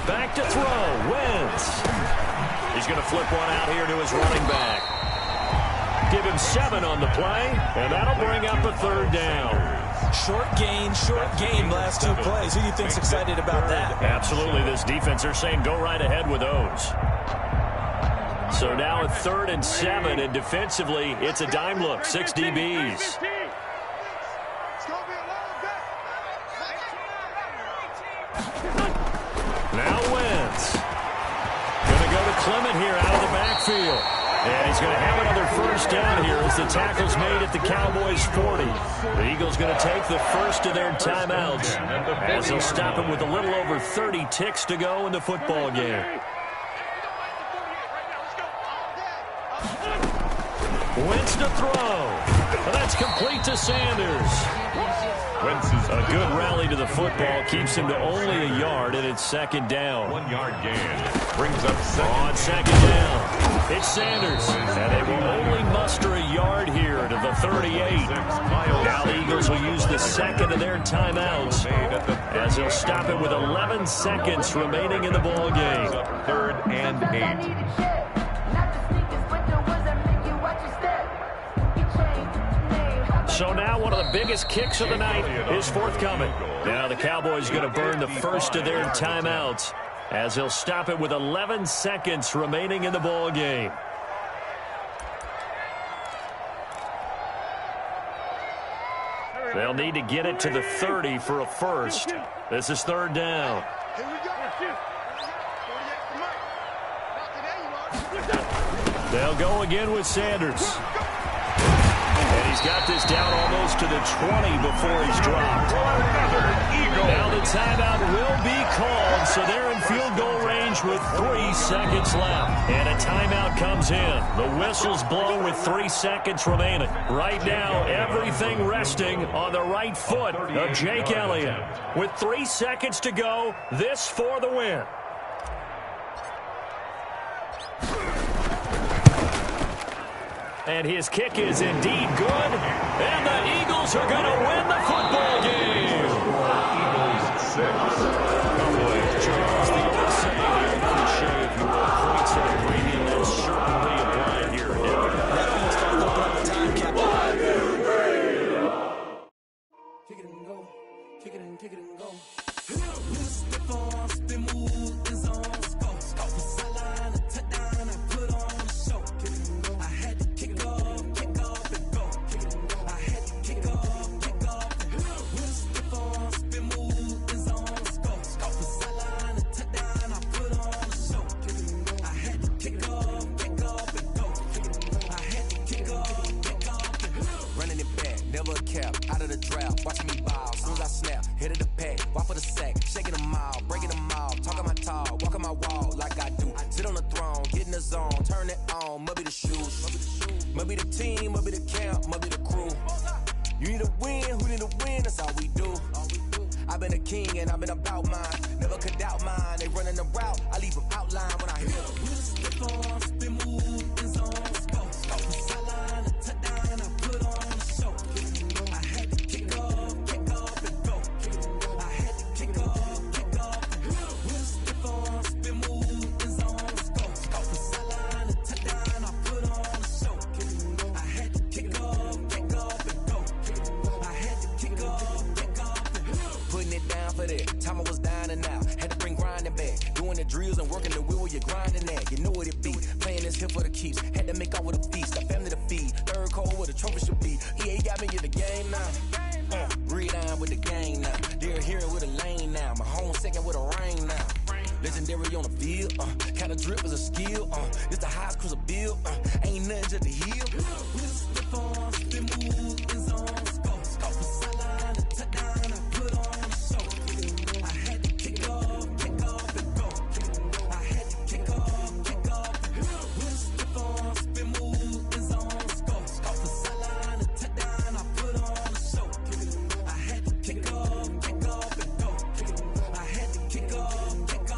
S2: Back to throw. Wentz. He's going to flip one out here to his running back. Give him 7 on the play, and that'll bring up a third down.
S3: Short gain last 2 plays. Who do you think's excited about that?
S2: Absolutely. This defense, they're saying go right ahead with those. So now a 3rd and 7, and defensively, it's a dime look. 6 DBs. Now Wentz. Going to go to Clement here out of the backfield. And he's going to have another first down here as the tackle's made at the Cowboys' 40. The Eagles going to take the first of their timeouts as they'll stop him with a little over 30 ticks to go in the football game. Wentz to throw. And that's complete to Sanders. A good rally to the football keeps him to only a yard, and it's second down.
S4: 1 yard gain brings up
S2: on second down. It's Sanders, and they will only muster a yard here to the 38. Now the Eagles will use the second of their timeouts as they'll stop it with 11 seconds remaining in the ball game.
S4: 3rd and 8.
S2: So now one of the biggest kicks of the night is forthcoming. Now the Cowboys going to burn the first of their timeouts as they'll stop it with 11 seconds remaining in the ball game. They'll need to get it to the 30 for a first. This is 3rd down. They'll go again with Sanders. And he's got this down almost to the 20 before he's dropped. Now the timeout will be called, so they're in field goal range with 3 seconds left. And a timeout comes in. The whistle's blown with 3 seconds remaining. Right now, everything resting on the right foot of Jake Elliott. With 3 seconds to go, this for the win. And his kick is indeed good. And the Eagles are going to win the football game.
S4: Eagles 6, Cowboys
S2: Jones, the old saying, the old cliche, if you will, points at a premium, that's certainly applied here.
S3: That almost started open up the time cap.
S6: 1, 2, 3. Kick it and go. Kick it and go. Spin on, spin move, in zone, scope. Scope the sideline, a touchdown, I put on a show. Kick it and go. I had to kick off and go. Kick it and go. I had to kick off and go. Spin on, spin move, in zone, scope. Scope the sideline, a touchdown, I put on a show. Kick it and go. I had to kick off and go. Kick it and go. I had to kick off and go. Running it back, never a cap, out of the draft, watching me ball, soon as I snap, hit of the pack, walk for the sack, shaking them all, breaking them all, talking my talk, walking my wall like I do, sit on the throne, get in the zone, turn it on, must be the shoes, must be the team, must be the camp, must be the crew, you need a win, who need a win, that's all we do, I've been a king and I've been about mine, never could doubt mine, they running the route, I leave them outline when I hear them. We just slip on, spin move, in zone, scope the sideline, a touchdown, I put on a show. I had to kick off and go. I had to kick off and go. We just slip on, spin move, in zone, scope the sideline, a touchdown, I put on a show. I had to kick off and go. I had to kick off and go. Putting it down for that, time I was down and out, had to bring grinding back, doing the drills and working the wheel where you're grinding at, you know what it be, playing this here for the keeps, had to make off with a feast, got family to feed, third cold where the trophy should be, EA got me in the game now, breathe down with the game now, they're here with a lane now, my home second with a rain now, legendary on the field, kind of drip is a skill, it's the highest cruiser bill, ain't nothing just the heel, we just slip on, spin move, in zone, scope the sideline, a touchdown, I put on a show, I had to kick off and go, I had to kick off and go, we just slip on, spin move, in zone, scope the sideline, a touchdown, I put on a show, I had to kick off and go, I had to kick off and go.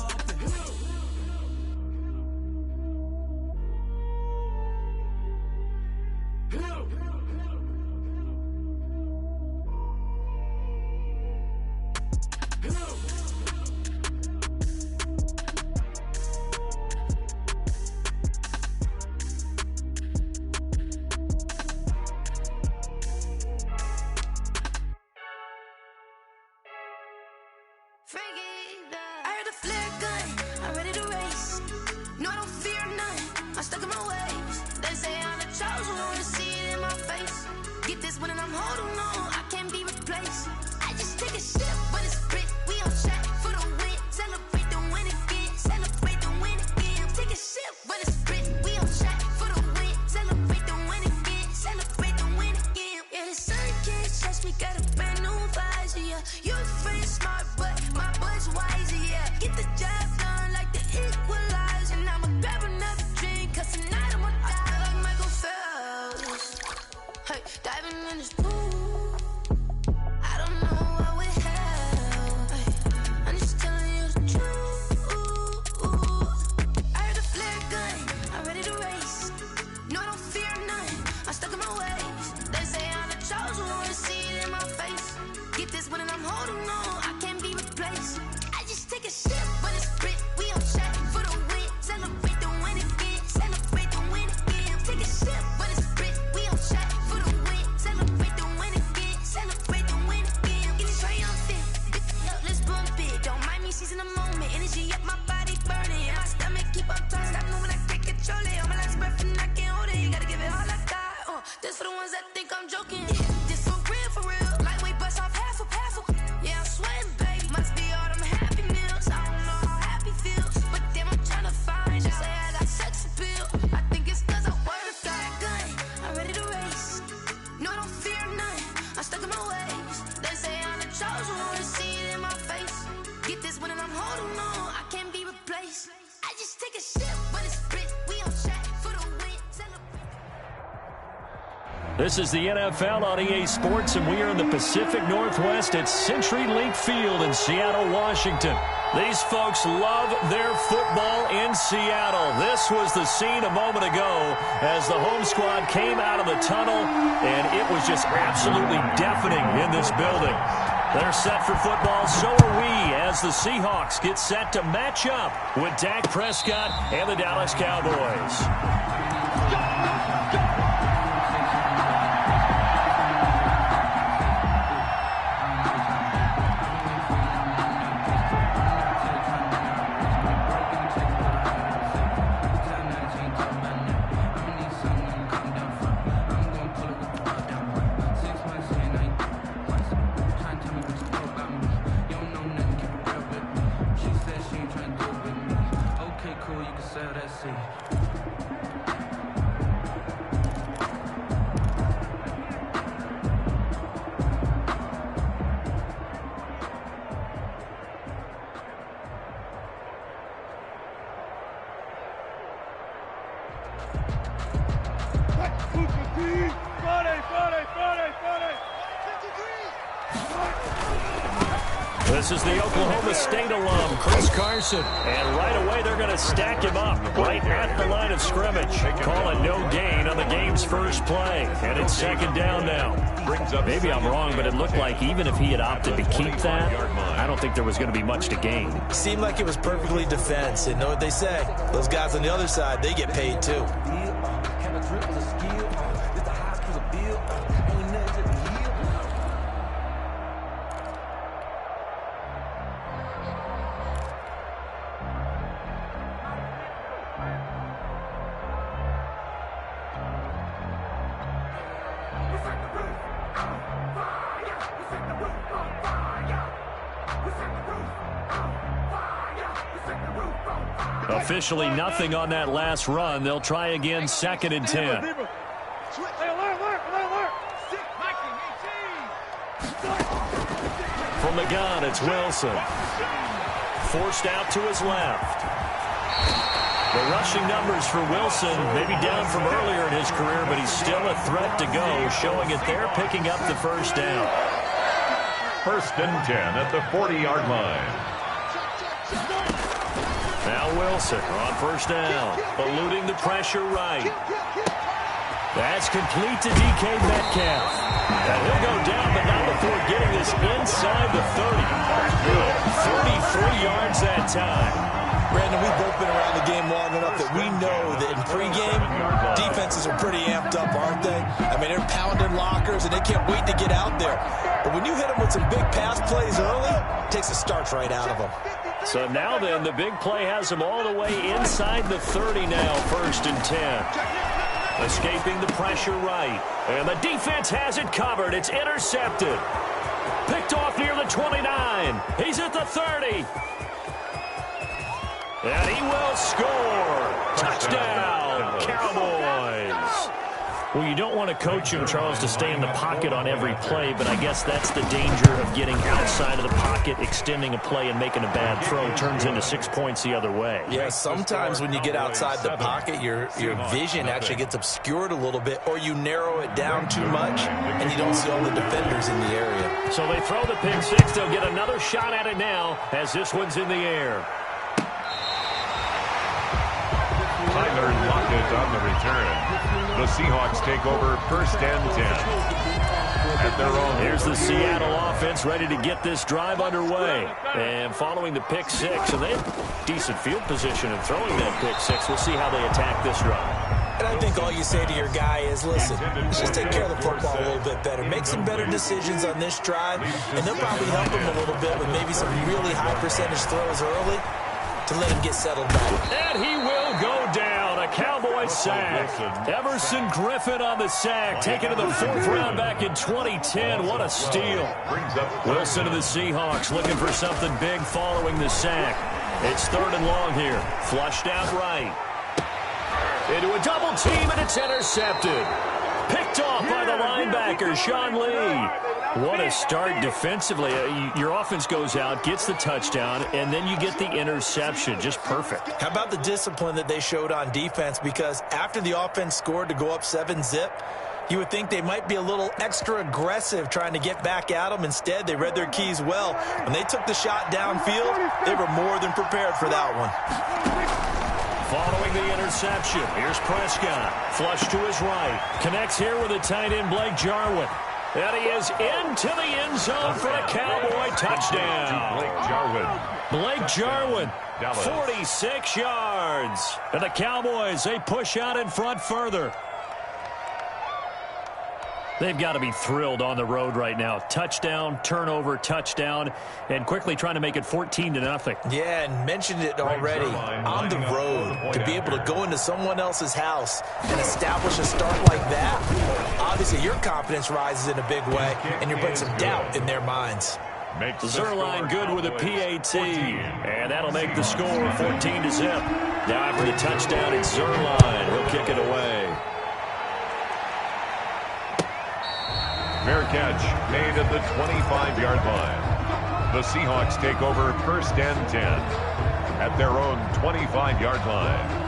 S1: I heard a flare gun, I'm ready to race. No, I don't fear none, I'm stuck in my ways. They say I'm the chosen one, to see it in my face. Get this one and I'm holding on, I can't be replaced. I just take a sip, but it's grit, we on track for the win. Celebrate the win again, celebrate the win again. Take a sip, but it's grit, we on track for the win. Celebrate the win again, celebrate the win again. Yeah, the sun can't touch me, got a brand new visor, yeah. You're free smart, but my boy's wiser, yeah. Get the job done like the equalizer. And I'ma grab another drink, cause tonight I'ma die like Michael Phelps. Hey, diving in this pool, I don't know what we have. Hey, I'm just telling you the truth. I heard a flare gun, I'm ready to race. No, I don't fear none, I'm stuck in my ways. They say I'm the chosen one, to see it in my face. Get this one and I'm holding on, I can't be replaced. I just take a sip, but it's grit, we on track for the win. Celebrate the win again, celebrate the win again. Take a sip, but it's grit, we on track for the win. Celebrate the win again, celebrate the win again. Get it triumphant, let's bump it. Don't mind me seizing the moment, energy up my body burning. And my stomach keep up turning, stop moving, I can't control it. On my last breath and I can't hold it, you gotta give it all I got. This for the ones that think I'm joking. This for real, lightweight bust off half a. Yeah, I'm sweating, baby. Must be all them happy meals. I don't know how happy feels, but damn, I'm trying to find you. Say I got sex appeal. I think it's cause I wear a flat gun. I'm ready to race. No, I don't fear none, I'm stuck in my ways. They say I'm the chosen one, to see it in my face. Get this one and I'm holding on, I can't be replaced. I just take a sip, but it's grit, we on track for the win.
S2: This is the NFL on EA Sports, and we are in the Pacific Northwest at CenturyLink Field in Seattle, Washington. These folks love their football in Seattle. This was the scene a moment ago as the home squad came out of the tunnel, and it was just absolutely deafening in this building. They're set for football, so are we, as the Seahawks get set to match up with Dak Prescott and the Dallas Cowboys. This is the Oklahoma State alum, Chris Carson. And right away, they're going to stack him up right at the line of scrimmage. Call it no gain on the game's first play. And it's second down now. Maybe I'm wrong, but it looked like even if he had opted to keep that, I don't think there was going to be much to gain.
S3: Seemed like it was perfectly defense. And know what they say? Those guys on the other side, they get paid too.
S2: Officially nothing on that last run. They'll try again, 2nd and 10. From the gun, it's Wilson. Forced out to his left. The rushing numbers for Wilson, maybe down from earlier in his career, but he's still a threat to go, showing it there, picking up the first down.
S4: 1st and 10 at the 40-yard line.
S2: Now Wilson on 1st down, eluding the pressure right. That's complete to DK Metcalf. And he'll go down, but not before getting this inside the 30. 33 yards that time.
S3: Brandon, we've both been around the game long enough that we know that in pregame, defenses are pretty amped up, aren't they? I mean, they're pounding lockers, and they can't wait to get out there. But when you hit them with some big pass plays early, it takes the starch right out of them.
S2: So now then, the big play has them all the way inside the 30 now, 1st and 10. Escaping the pressure right. And the defense has it covered. It's intercepted. Picked off near the 29. He's at the 30. And he will score. Touchdown, Cowboys. Well, you don't want to coach him, Charles, to stay in the pocket on every play, but I guess that's the danger of getting outside of the pocket, extending a play, and making a bad throw. Turns into 6 points the other way.
S3: Yeah, sometimes when you get outside the pocket, your vision actually gets obscured a little bit, or you narrow it down too much, and you don't see all the defenders in the area.
S2: So they throw the pick six. They'll get another shot at it now as this one's in the air.
S4: Tyler Lockett on the return. The Seahawks take over 1st and 10 at their own.
S2: Here's the Seattle offense ready to get this drive underway. And following the pick six, and they have decent field position in throwing that pick six. We'll see how they attack this run.
S3: And I think all you say to your guy is, listen, just take care of the football a little bit better. Make some better decisions on this drive, and they'll probably help him a little bit with maybe some really high percentage throws early to let him get settled back.
S2: And he will go down. A Cowboy sack. Everson Griffin on the sack. Taken to the 4th round back in 2010. What a steal. Wilson to the Seahawks looking for something big following the sack. It's 3rd and long here. Flushed out right. Into a double team, and it's intercepted. Picked off by the linebacker, Sean Lee. What a start defensively. Your offense goes out, gets the touchdown, and then you get the interception. Just perfect.
S3: How about the discipline that they showed on defense? Because after the offense scored to go up 7-zip, you would think they might be a little extra aggressive trying to get back at them. Instead, they read their keys well. When they took the shot downfield, they were more than prepared for that one.
S2: Following the interception, here's Prescott. Flush to his right. Connects here with a tight end, Blake Jarwin. And he is into the end zone for a Cowboy touchdown. Blake Jarwin, 46 yards. And the Cowboys, they push out in front further. They've got to be thrilled on the road right now. Touchdown, turnover, touchdown, and quickly trying to make it 14-0.
S3: Yeah, and mentioned it already. On the road, to be able to go into someone else's house and establish a start like that, obviously your confidence rises in a big way, and you bring some doubt in their minds.
S2: Zerline good with a PAT, and that'll make the score 14-0. Now after the touchdown, it's Zerline. He'll kick it away.
S4: Fair catch made at the 25-yard line. The Seahawks take over first and 10 at their own 25-yard line.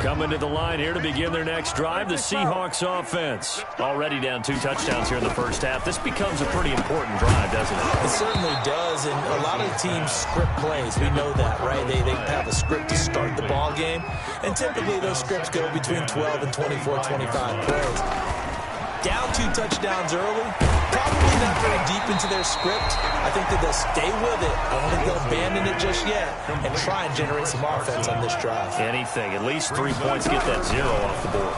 S2: Coming to the line here to begin their next drive, the Seahawks offense. Already down 2 touchdowns here in the first half. This becomes a pretty important drive, doesn't it?
S3: It certainly does, and a lot of teams script plays. We know that, right? They have a script to start the ball game, and typically those scripts go between 12 and 24, 25 plays. Down 2 touchdowns early, probably not very deep into their script. I think that they'll stay with it. I don't think they'll abandon it just yet and try and generate some offense on this drive.
S2: Anything. At least 3 points, get that 0 off the board.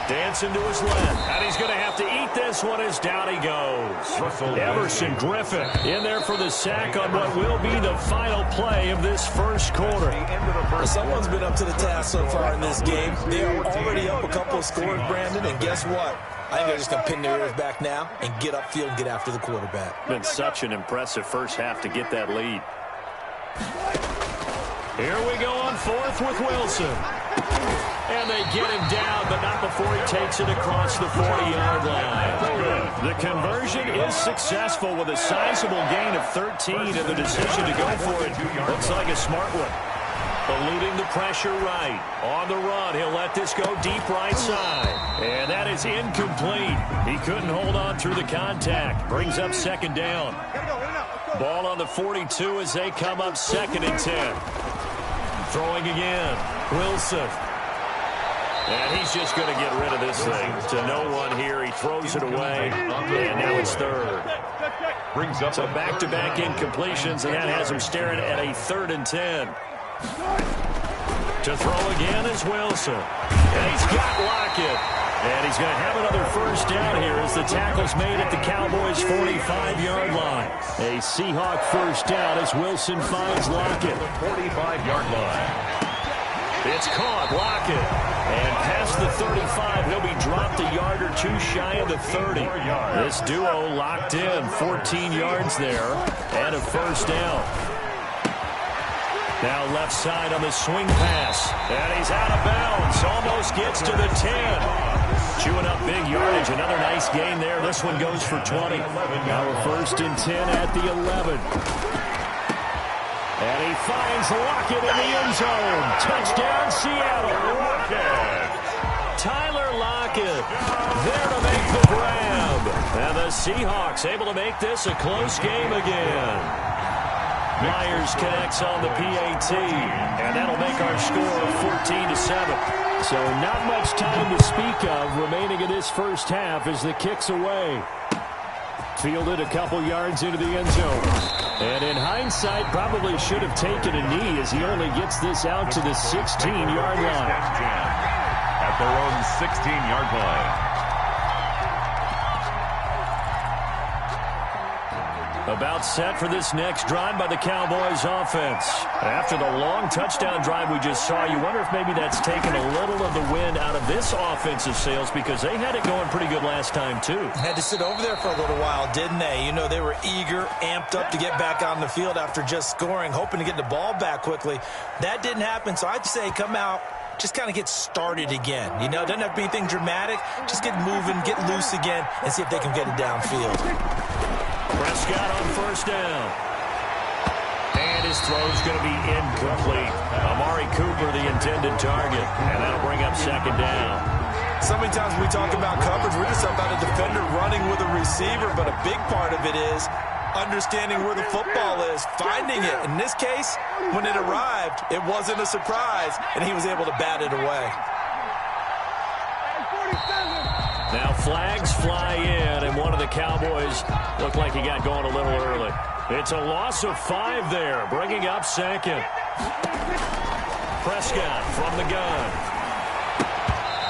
S2: Dancing to his left, and he's going to have to eat this one as down he goes. Everson Griffin in there for the sack on what will be the final play of this first quarter.
S3: Someone's been up to the task so far in this game. They are already up a couple of scores, Brandon, and guess what? I think they're just going to pin their ears back now and get upfield and get after the quarterback.
S2: Been such an impressive first half to get that lead. Here we go on 4th with Wilson. And they get him down, but not before he takes it across the 40-yard line. The conversion is successful with a sizable gain of 13, and the decision to go for it looks like a smart one. Eluding the pressure right. On the run, he'll let this go deep right side. And that is incomplete. He couldn't hold on through the contact. Brings up 2nd down. Ball on the 42 as they come up 2nd and 10. Throwing again. Wilson. And he's just going to get rid of this thing. To no one here. He throws it away. And now it's 3rd.
S4: Brings up
S2: so back-to-back incompletions, and that has him staring at a 3rd and 10. To throw again is Wilson. And he's got Lockett. And he's going to have another first down here as the tackle's made at the Cowboys' 45-yard line. A Seahawk first down as Wilson finds Lockett.
S4: 45-yard line.
S2: It's caught, Lockett. And past the 35, he'll be dropped a yard or 2 shy of the 30. This duo locked in, 14 yards there, and a first down. Now left side on the swing pass. And he's out of bounds. Almost gets to the 10. Chewing up big yardage. Another nice gain there. This one goes for 20. Now a 1st and 10 at the 11. And he finds Lockett in the end zone. Touchdown, Seattle. Tyler Lockett there to make the grab. And the Seahawks able to make this a close game again. Myers connects on the PAT, and that'll make our score 14-7. So not much time to speak of remaining in this first half as the kick's away. Fielded a couple yards into the end zone. And in hindsight, probably should have taken a knee as he only gets this out to the 16-yard line.
S4: At their own 16-yard line.
S2: About set for this next drive by the Cowboys offense. After the long touchdown drive we just saw, you wonder if maybe that's taken a little of the wind out of this offensive sails because they had it going pretty good last time too.
S3: Had to sit over there for a little while, didn't they? You know, they were eager, amped up to get back on the field after just scoring, hoping to get the ball back quickly. That didn't happen, so I'd say come out, just kind of get started again. You know, it doesn't have to be anything dramatic. Just get moving, get loose again, and see if they can get it downfield.
S2: Prescott on first down. And his throw's going to be incomplete. Amari Cooper, the intended target. And that'll bring up 2nd down.
S3: So many times when we talk about coverage, we're just talking about a defender running with a receiver, but a big part of it is understanding where the football is, finding it. In this case, when it arrived, it wasn't a surprise, and he was able to bat it away.
S2: Now flags fly in, and one of the Cowboys looked like he got going a little early. It's a loss of 5 there, bringing up second. Prescott from the gun.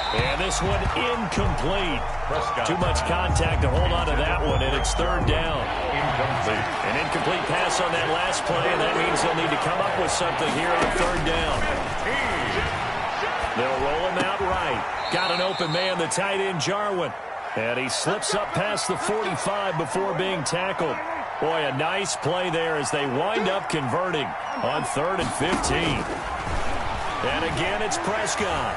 S2: And this one incomplete.
S4: Prescott.
S2: Too much contact to hold on to that one, and it's third down.
S4: Incomplete.
S2: An incomplete pass on that last play, and that means they'll need to come up with something here on third down. They'll roll him out right. Got an open man, the tight end, Jarwin. And he slips up past the 45 before being tackled. Boy, a nice play there as they wind up converting on 3rd and 15. And again, it's Prescott.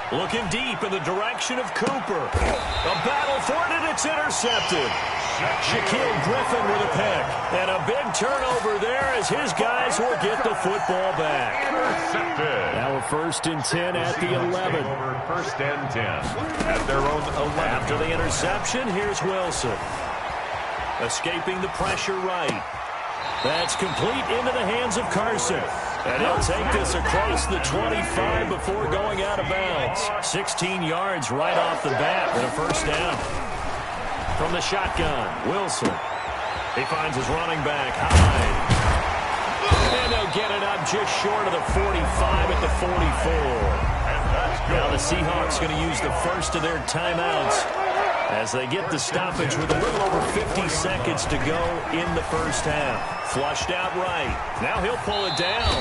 S2: Looking deep in the direction of Cooper. A battle for it, and it's intercepted. Shaquille Griffin with a pick. And a big turnover there as his guys will get the football back.
S4: Intercepted.
S2: Now a 1st and 10 at the 11.
S4: Over 1st and 10 at their own 11.
S2: After the interception, here's Wilson. Escaping the pressure right. That's complete into the hands of Carson. And he'll take this across the 25 before going out of bounds. 16 yards right off the bat and a 1st down. From the shotgun, Wilson. He finds his running back, Hyde. And they'll get it up just short of the 45 at the 44. Now the Seahawks going to use the first of their timeouts as they get the stoppage with a little over 50 seconds to go in the 1st half. Flushed out right. Now he'll pull it down.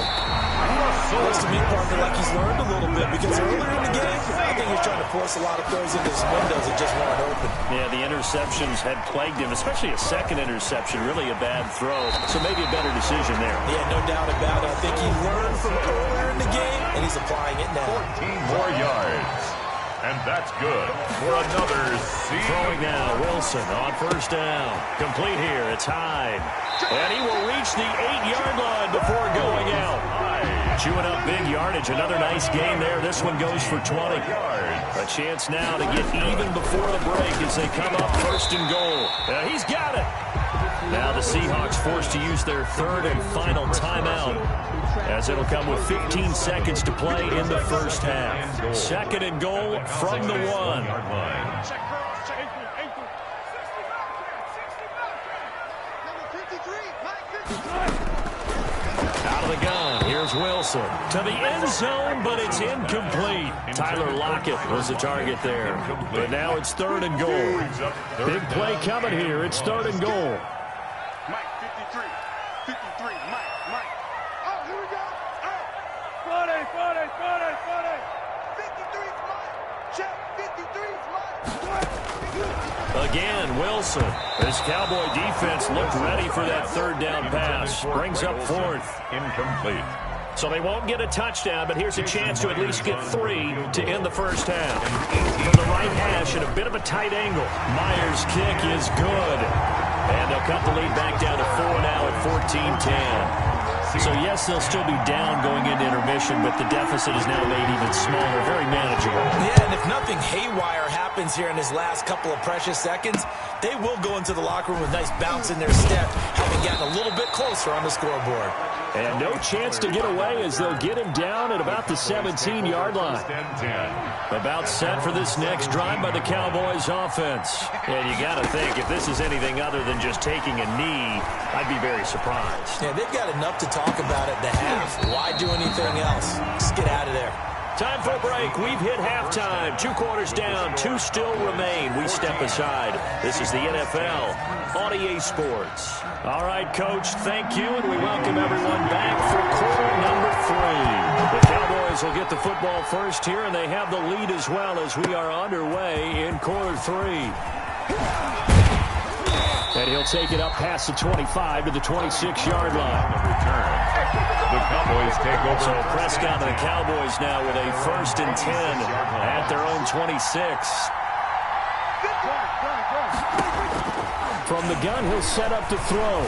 S3: Looks to me, Parker, like he's learned a little bit because earlier in the game, I think he's trying to force a lot of throws into his windows that just weren't open.
S2: Yeah, the interceptions had plagued him, especially a second interception. Really a bad throw. So maybe a better decision there.
S3: Yeah, no doubt about it. I think he learned from earlier in the game, and he's applying it now.
S4: 14 more yards. And that's good for another season.
S2: Throwing now, Wilson on 1st down. Complete here, it's Hyde. And he will reach the 8-yard line before going out. Chewing up big yardage. Another nice gain there. This one goes for 20. A chance now to get even before the break as they come up 1st and goal. He's got it. Now the Seahawks forced to use their 3rd and final timeout, as it'll come with 15 seconds to play in the 1st half. 2nd and goal from the 1. Out of the gun, here's Wilson. To the end zone, but it's incomplete. Tyler Lockett was the target there. But now it's 3rd and goal. Big play coming here. It's 3rd and goal.
S5: Mike, 53. 53, Mike. Oh, here we go. Oh. 40. 53's Mike. Check, 53's Mike.
S2: Again, Wilson. This Cowboy defense looked ready for that 3rd down pass. Brings up 4th.
S4: Incomplete.
S2: So they won't get a touchdown, but here's a chance to at least get 3 to end the 1st half. From the right hash at a bit of a tight angle. Myers' kick is good. And they'll cut the lead back down to 4 now at 14-10. So, yes, they'll still be down going into intermission, but the deficit is now made even smaller, very manageable.
S3: Yeah, and if nothing haywire happens here in his last couple of precious seconds, they will go into the locker room with a nice bounce in their step, having gotten a little bit closer on the scoreboard.
S2: And no chance to get away as they'll get him down at about the 17-yard line. About set for this next drive by the Cowboys offense. And you got to think, if this is anything other than just taking a knee, I'd be very surprised.
S3: Yeah, they've got enough to talk about at the half. Why do anything else? Just get out of there.
S2: Time for a break. We've hit halftime. 2 quarters down. 2 still remain. We step aside. This is the NFL on EA Sports. All right, Coach, thank you, and we welcome everyone back for quarter number 3. The Cowboys will get the football first here, and they have the lead as well as we are underway in quarter 3. And he'll take it up past the 25 to the 26-yard line.
S4: The Cowboys take over.
S2: So Prescott and the Cowboys now with a 1st and 10 at their own 26. From the gun, he'll set up to throw.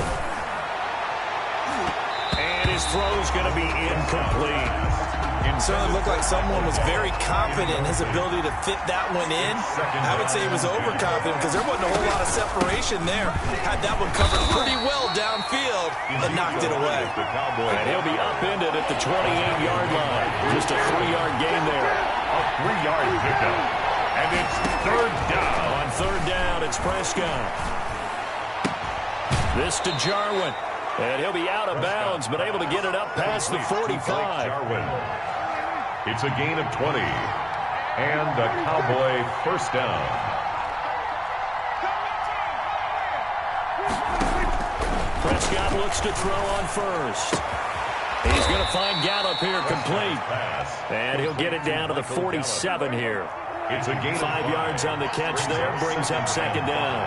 S2: And his throw's going to be incomplete.
S3: It certainly looked like someone was very confident in his ability to fit that one in. I would say he was overconfident because there wasn't a whole lot of separation there. Had that one covered pretty well downfield and knocked it away.
S2: And he'll be upended at the 28-yard line. Just a 3-yard gain there.
S4: A 3-yard pickup. And it's third down.
S2: On third down, it's Prescott. This to Jarwin. And he'll be out of bounds, but able to get it up past the 45.
S4: Jarwin. It's a gain of 20. And a Cowboy first down.
S2: Prescott looks to throw on first. He's going to find Gallup here complete. And he'll get it down to the 47 here.
S4: It's a gain
S2: 5 yards on the catch there, brings up second down.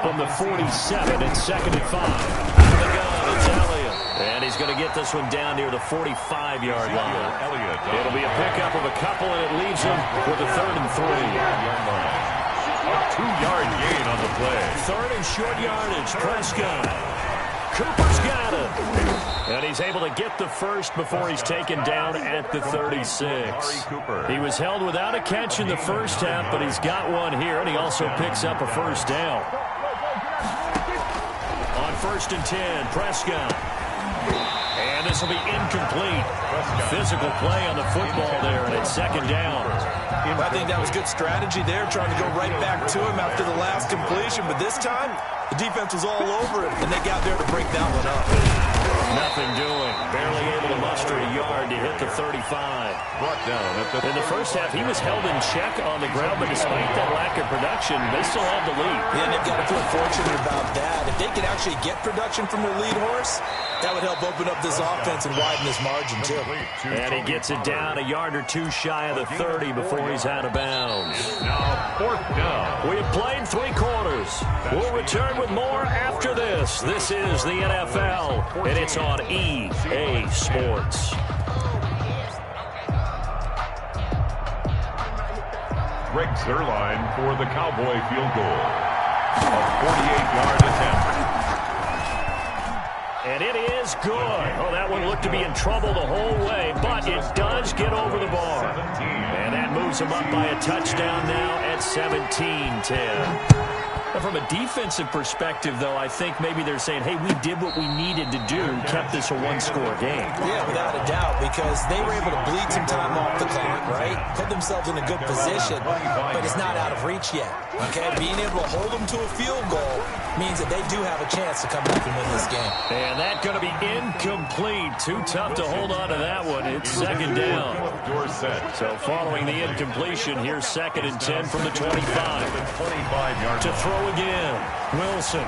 S2: From the 47, it's second and 5. Out of the gun, it's Elliott. And he's going to get this one down near the 45-yard line. It'll be a pickup of a couple, and it leaves him with a 3rd and 3.
S4: A 2-yard gain on the play.
S2: 3rd and short yardage, Prescott. Cooper's got it. And he's able to get the first before he's taken down at the 36. He was held without a catch in the first half, but he's got one here, and he also picks up a first down. On 1st and 10, Prescott. And this will be incomplete. Physical play on the football there, and it's second down.
S3: I think that was good strategy there, trying to go right back to him after the last completion. But this time, the defense was all over him, and they got there to break that one up.
S2: Nothing doing. Barely able to muster a yard to hit the 35.
S4: Brought down at the
S2: in the first half, he was held in check on the ground, but despite that lack of production, they still have the lead.
S3: Yeah, and they've got to feel fortunate about that. If they can actually get production from their lead horse, that would help open up this offense and widen this margin, too.
S2: And he gets it down a yard or two shy of the 30 before he's out of bounds.
S4: Now 4th down.
S2: We have played 3 quarters. We'll return with more after this. This is the NFL, and it's on EA Sports.
S4: Greg Zuerlein for the Cowboy field goal. A 48-yard attempt.
S2: And it is good. Oh, that one looked to be in trouble the whole way, but it does get over the bar. And that moves him up by a touchdown now at 17-10. From a defensive perspective, though, I think maybe they're saying, hey, we did what we needed to do, kept this a 1-score game.
S3: Yeah, without a doubt, because they were able to bleed some time off the clock, right? Put themselves in a good position, but it's not out of reach yet. Okay, being able to hold them to a field goal means that they do have a chance to come back and win this game.
S2: And that's going to be incomplete. Too tough to hold on to that one. It's second down. So following the incompletion, here's 2nd and 10 from the 25. To throw again. Wilson.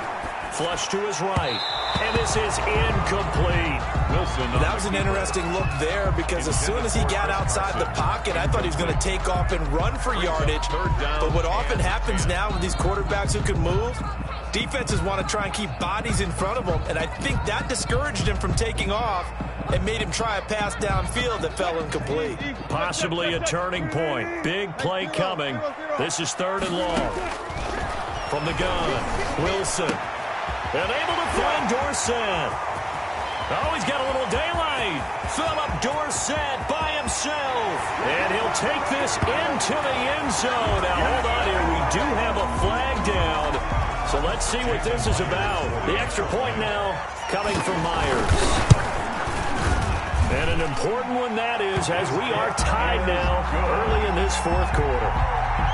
S2: Flush to his right. And this is incomplete.
S4: Wilson.
S3: That was an interesting look there because as soon as he got outside the pocket, I thought he was going to take off and run for yardage. But what often happens now with these quarterbacks who can move, defenses want to try and keep bodies in front of them. And I think that discouraged him from taking off and made him try a pass downfield that fell incomplete.
S2: Possibly a turning point. Big play coming. This is 3rd and long. From the gun, Wilson. And able to find Dorsett. Oh, he's got a little daylight. Philip Dorsett by himself. And he'll take this into the end zone. Now, hold on here. We do have a flag down. So let's see what this is about. The extra point now coming from Myers. And an important one that is, as we are tied now early in this 4th quarter.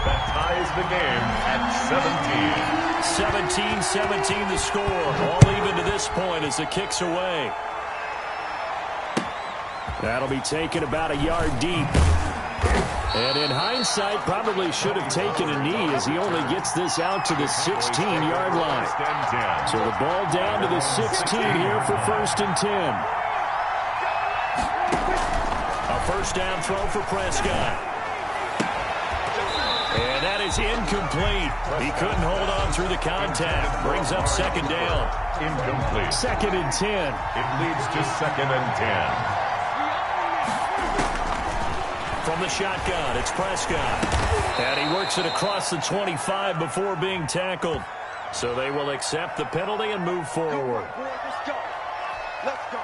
S4: That ties the game at
S2: 17. 17-17 the score. All even to this point as the kick's away. That'll be taken about a yard deep. And in hindsight, probably should have taken a knee as he only gets this out to the 16-yard line. So the ball down to the 16 here for 1st and 10. A first down throw for Prescott. And that is incomplete. He couldn't hold on through the contact. Brings up 2nd down.
S4: Incomplete.
S2: 2nd and 10.
S4: It leads to 2nd and 10.
S2: From the shotgun, it's Prescott. And he works it across the 25 before being tackled. So they will accept the penalty and move forward.
S5: Let's go.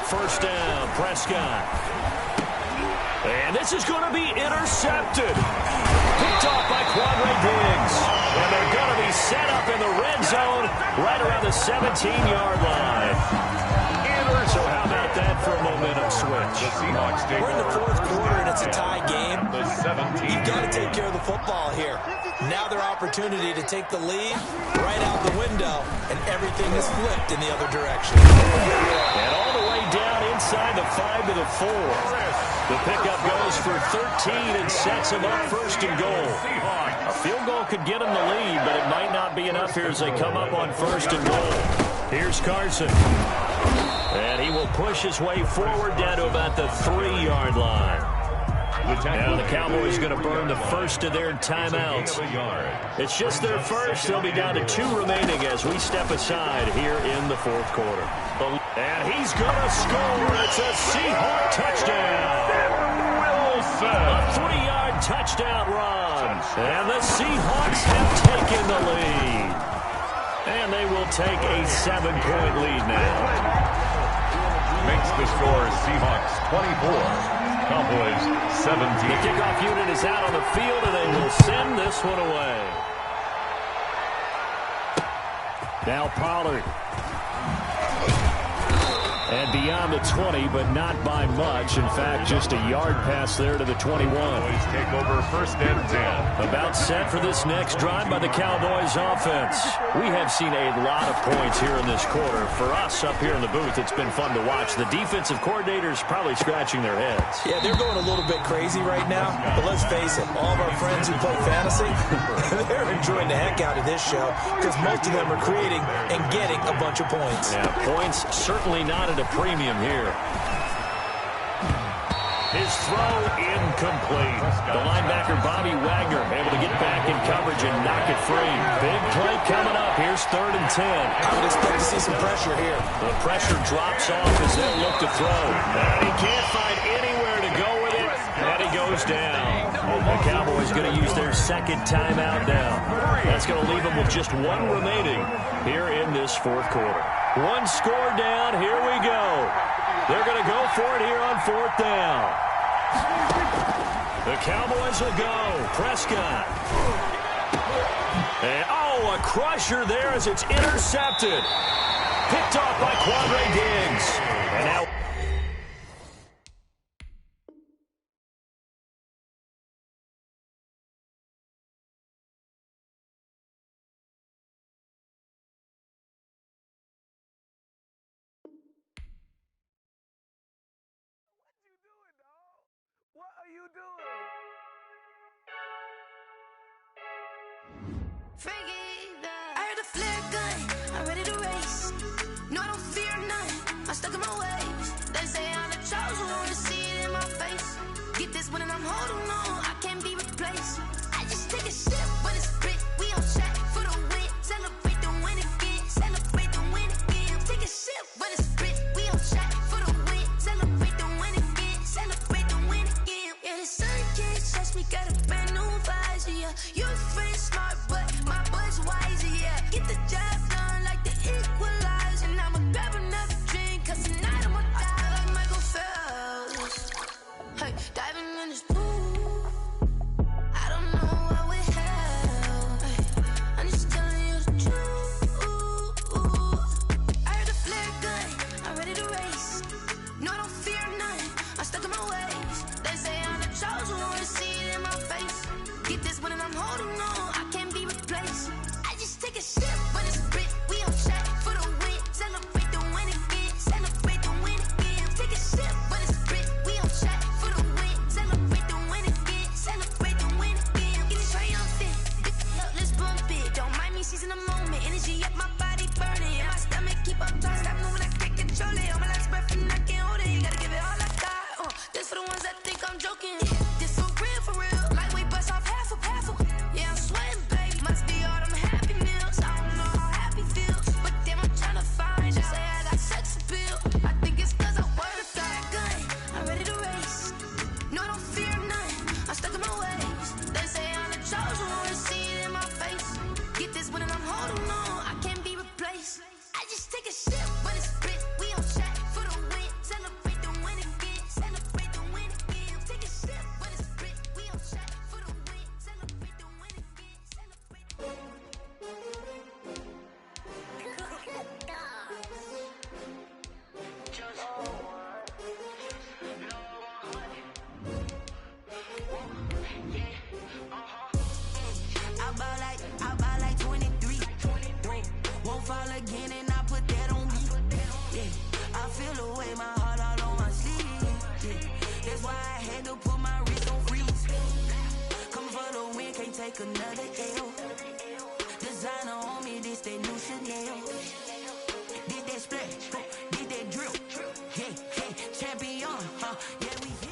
S2: first down. Prescott. And this is going to be intercepted. Picked off by Crazyyy Diggs. And they're going to be set up in the red zone right around the 17-yard line. So how about that for a momentum switch?
S4: The Seahawks take
S3: We're in the fourth quarter, and it's a tie game.
S4: The 17.
S3: You've got to take care of the football here. Now their opportunity to take the lead right out the window, and everything is flipped in the other direction.
S2: And all the way down inside the 5 to the 4. The pickup goes for 13 and sets him up first and goal. A field goal could get him the lead, but it might not be enough here as they come up on first and goal. Here's Carson. And he will push his way forward down to about the 3-yard line. Now the Cowboys going to burn the first of their timeouts. It's just their first. They'll be down to 2 remaining as we step aside here in the fourth quarter. And he's going to score. It's a Seahawk touchdown. A 3-yard touchdown run. And the Seahawks have taken the lead. And they will take a 7-point lead now.
S4: Makes the score Seahawks 24, Cowboys 17.
S2: The kickoff unit is out on the field, and they will send this one away. Now Pollard. And beyond the 20, but not by much. In fact, just a yard pass there to the 21.
S4: Cowboys take over first and 10.
S2: About set for this next drive by the Cowboys offense. We have seen a lot of points here in this quarter. For us up here in the booth, it's been fun to watch. The defensive coordinators probably scratching their heads.
S3: Yeah, they're going a little bit crazy right now. But let's face it, all of our friends who play fantasy, they're enjoying the heck out of this show because most of them are creating and getting a bunch of points.
S2: Yeah, points certainly not at a premium here. His throw incomplete. The linebacker Bobby Wagner able to get back in coverage and knock it free. Big play coming up. Here's 3rd and 10.
S3: I would expect to see some pressure here.
S2: The pressure drops off as they'll look to throw. And he can't find anywhere to go with it. And he goes down. The Cowboys going to use their second timeout now. That's going to leave them with just 1 remaining here in this fourth quarter. 1 score down. Here we go. They're going to go for it here on 4th down. The Cowboys will go. Prescott. And, a crusher there as it's intercepted. Picked off by Crazyyy Diggs. And now...
S5: What are you doing?
S1: I heard a flare gun, I'm ready to race. No, I don't fear none, I'm stuck in my ways. They say I'm the chosen one, to see it in my face. Get this one and I'm holding on, I can't be replaced. I just take a sip, but it's spit. We on track for the win. Celebrate the win again, celebrate the win again. Take a sip, but it's spit. We on track for the win. Celebrate the win again, celebrate the win again. Yeah, the sun can't touch me, got a brand new visor, yeah. You friend smart, but my bud's wiser, yeah. Get the job done like the equalizer. And I'ma grab another drink, cause tonight I'ma die like Michael Phelps. Hey, diving in this pool, I don't know what we have. Hey, I'm just telling you the truth. I heard a flare gun, I'm ready to race. No, I don't fear none, I'm stuck in my ways. They say I'm the chosen one, to see it in my face. Get this one and I'm holding on, I can't be replaced. I just take a sip, but it's spit. We on track for the win. Celebrate the win again, celebrate the win again. Take a sip, but it's spit. We on track for the win. Celebrate the win again, celebrate the win again. Get it triumphant, look, let's bump it. Don't mind me seizing the moment. Energy up my body burning. My stomach keep up trying to stop moving, I can't control it. On my last breath and I can't hold it. You gotta give it all I got. This for the ones that think I'm joking. This for real. Like we bust off half of. Yeah, I'm sweating, babe. Must be all them happy meals. I don't know how happy feels, but damn, I'm tryna find you. Say I got sex appeal. I think it's cause I work that gun. I'm ready to race. No, I don't fear none. I'm stuck in my ways. They say I'm the chosen one, to see it in my face. Get this one and I'm holding on, I can't be replaced. I just take a sip, but it's take another L. Designer on me, this they new Chanel. Did that splash, did that drill. Yeah, champion, yeah, we here.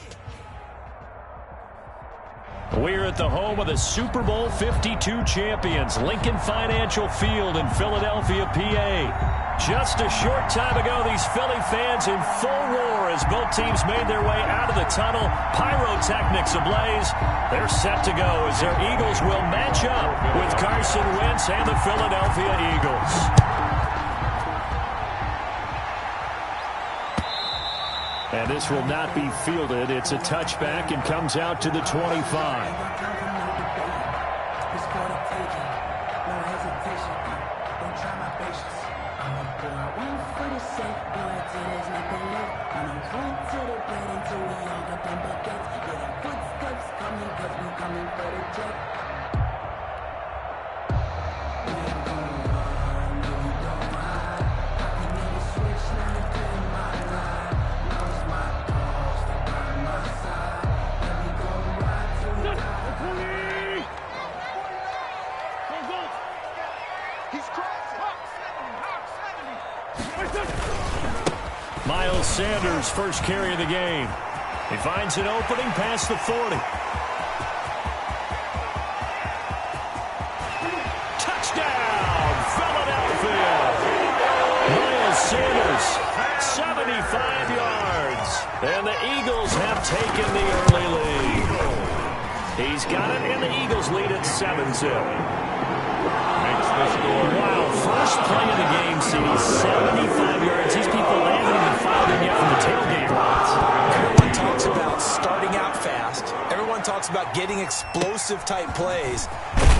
S2: We're at the home of the Super Bowl 52 champions, Lincoln Financial Field in Philadelphia, PA. Just a short time ago, these Philly fans in full roar as both teams made their way out of the tunnel. Pyrotechnics ablaze. They're set to go as their Eagles will match up with Carson Wentz and the Philadelphia Eagles. And this will not be fielded. It's a touchback and comes out to the 25. Miles Sanders, first carry of the game. He finds an opening past the 40. Touchdown, Philadelphia! Miles Sanders, 75 yards. And the Eagles have taken the early lead. He's got it, and the Eagles lead at 7-0. Wow, first play of the game, CD, 75 yards. These people haven't even filed in yet from the tailgate lines.
S3: Everyone talks about starting out fast. Everyone talks about getting explosive-type plays.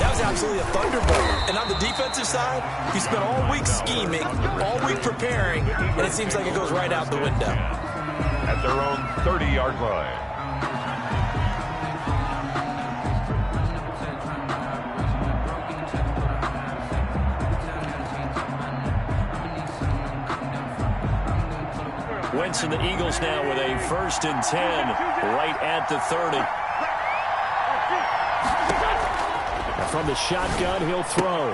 S3: That was absolutely a thunderbolt. And on the defensive side, you spent all week scheming, all week preparing, and it seems like it goes right out the window.
S4: At their own 30-yard line.
S2: Wentz and the Eagles now with a 1st and 10 right at the 30. And from the shotgun, he'll throw.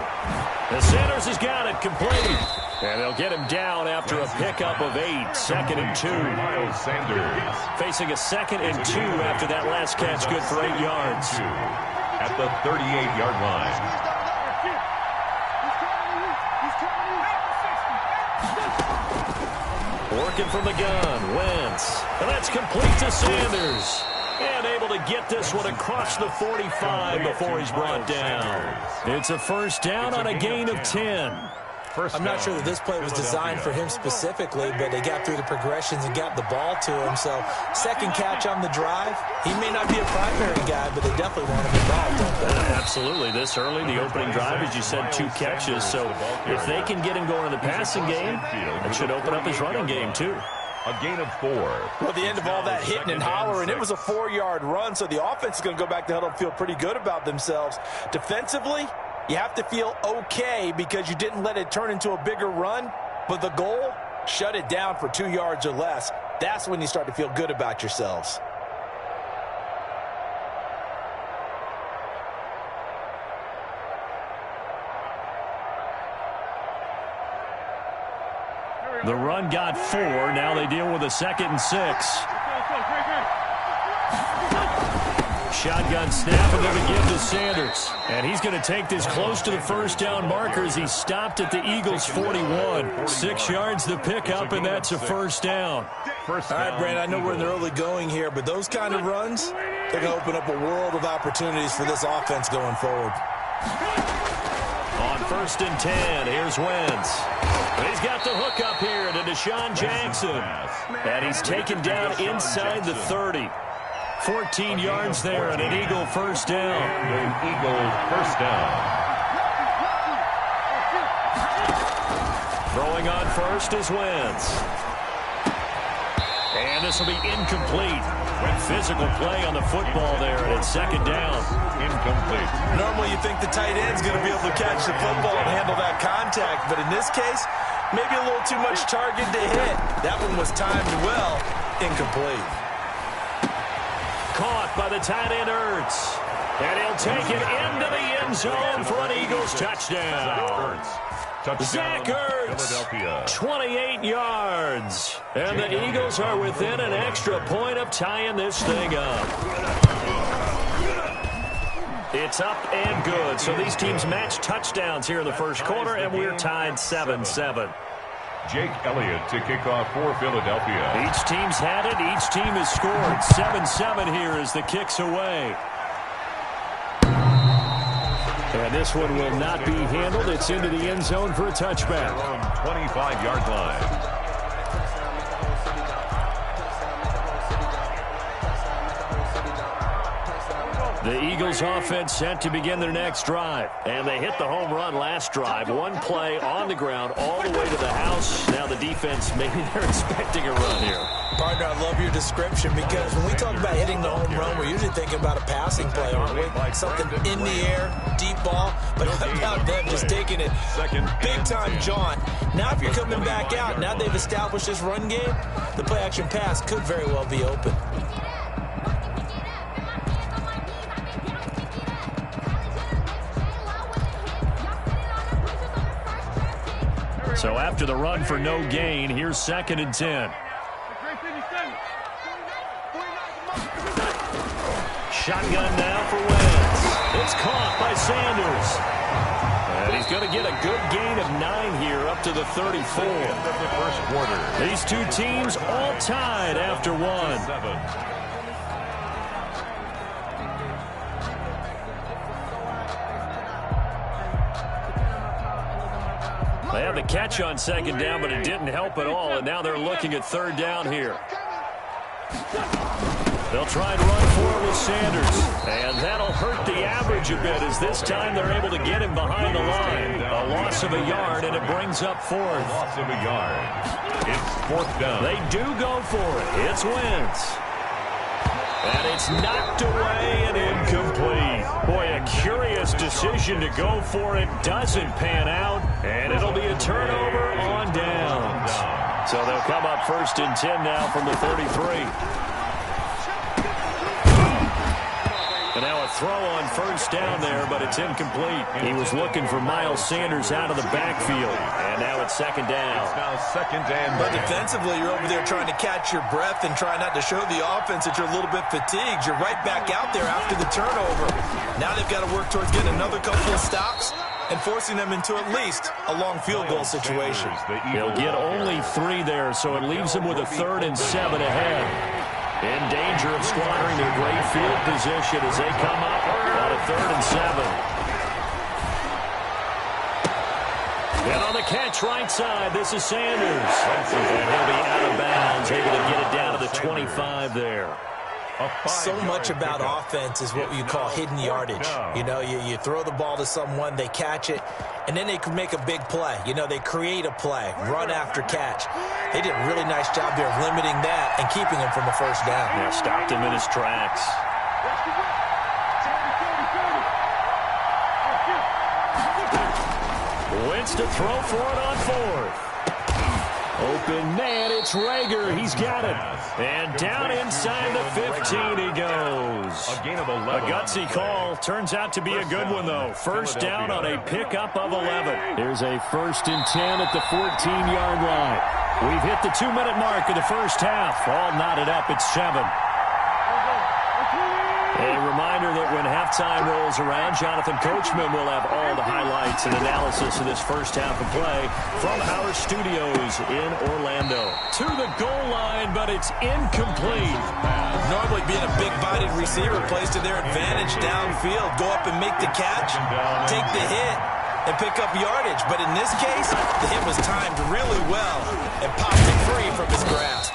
S2: And Sanders has got it, complete. And they'll get him down after a pickup of 8, 2nd and 2.
S4: Miles Sanders
S2: facing a 2nd and 2 after that last catch, good for 8 yards.
S4: At the 38-yard line.
S2: Working from the gun, Wentz. And that's complete to Sanders. And able to get this one across the 45 before he's brought down. It's a first down on a gain of 10.
S3: I'm not sure that this play was designed for him specifically, but they got through the progressions and got the ball to him. So, second catch on the drive. He may not be a primary guy, but they definitely want him involved, don't they?
S2: Absolutely. This early, the opening drive, as you said, 2 catches. So, if they can get him going in the passing game, it should open up his running game, too.
S4: A gain of 4.
S3: Well, at the end of all that hitting and hollering, it was a 4-yard run, so the offense is going to go back to huddle and feel pretty good about themselves. Defensively, you have to feel okay because you didn't let it turn into a bigger run, but the goal, shut it down for 2 yards or less. That's when you start to feel good about yourselves.
S2: The run got 4. Now they deal with a 2nd and 6. Shotgun snap and then again to Sanders. And he's going to take this close to the first down marker as he stopped at the Eagles' 41. 6 yards the pickup, and that's a first down.
S3: All right, Brandon, I know we're in the early going here, but those kind of runs, they're going to open up a world of opportunities for this offense going forward.
S2: On 1st and 10, here's Wentz. He's got the hook up here to Deshaun Jackson. And he's taken down inside the 30. 14 yards there and an Eagle first down.
S4: An Eagle first down.
S2: Throwing on first is Wentz. And this will be incomplete. Good physical play on the football there, and it's 2nd down.
S4: Incomplete.
S3: Normally you think the tight end's going to be able to catch the football and handle that contact, but in this case, maybe a little too much target to hit. That one was timed well. Incomplete.
S2: Caught by the tight end, Ertz. And he'll take it into the end zone for an Eagles touchdown. Zach Ertz, 28 yards. And the Eagles are within an extra point of tying this thing up. It's up and good. So these teams match touchdowns here in the first quarter, and we're tied 7-7.
S4: Jake Elliott to kick off for Philadelphia.
S2: Each team's had it. Each team has scored. 7-7 here as the kick's away. And this one will not be handled. It's into the end zone for a touchback.
S4: 25-yard line.
S2: The Eagles offense set to begin their next drive. And they hit the home run last drive. One play on the ground all the way to the house. Now the defense, maybe they're expecting a run here.
S3: Partner, I love your description because when we talk about hitting the home run, we're usually thinking about a passing play, aren't we? Like something in the air, deep ball. But how about them just taking it big time, John? Now if you're coming back out, now they've established this run game, the play-action pass could very well be open.
S2: So after the run for no gain, here's 2nd and 10. Shotgun now for Wentz. It's caught by Sanders. And he's going to get a good gain of 9 here up to the 34.
S4: End of the first quarter.
S2: These two teams all tied after one. They had the catch on 2nd down, but it didn't help at all, and now they're looking at 3rd down here. They'll try and run for it with Sanders, and that'll hurt the average a bit as this time they're able to get him behind the line. A loss of a yard, and it brings up 4th.
S4: Loss of a yard. It's 4th down.
S2: They do go for it. It's Wentz. And it's knocked away and incomplete. Boy, a curious decision to go for it. Doesn't pan out, and it'll be a turnover on downs. So they'll come up 1st and 10 now from the 33. And now a throw on 1st down there, but it's incomplete. He was looking for Miles Sanders out of the backfield. And now it's 2nd down.
S4: It's now 2nd and 10.
S3: But defensively, you're over there trying to catch your breath and try not to show the offense that you're a little bit fatigued. You're right back out there after the turnover. Now they've got to work towards getting another couple of stops and forcing them into at least a long field goal situation.
S2: He'll get only 3 there, so it leaves him with a 3rd and 7 ahead. In danger of squandering their great field position as they come up on a 3rd and 7. And on the catch right side, this is Sanders. And he'll be out of bounds, able to get it down to the 25 there.
S3: So much about offense is what you call hidden yardage. You know, you throw the ball to someone, they catch it, and then they can make a big play. You know, they create a play, run after catch. They did a really nice job there of limiting that and keeping him from a 1st down.
S2: Yeah, stopped him in his tracks. Wentz to throw for it on 4th. Open man, it's Rager. He's got it. And down inside the 15 he goes.
S4: A gain of 11.
S2: A gutsy call. Turns out to be a good one, though. 1st down on a pickup of 11. Here's a 1st and 10 at the 14-yard line. We've hit the 2-minute mark of the first half. All knotted up at 7. A reminder that when halftime rolls around, Jonathan Coachman will have all the highlights and analysis of this first half of play from our studios in Orlando. To the goal line, but it's incomplete.
S3: Normally being a big-bodied receiver plays to their advantage downfield. Go up and make the catch, take the hit, and pick up yardage. But in this case, the hit was timed really well and popped it free from his grasp.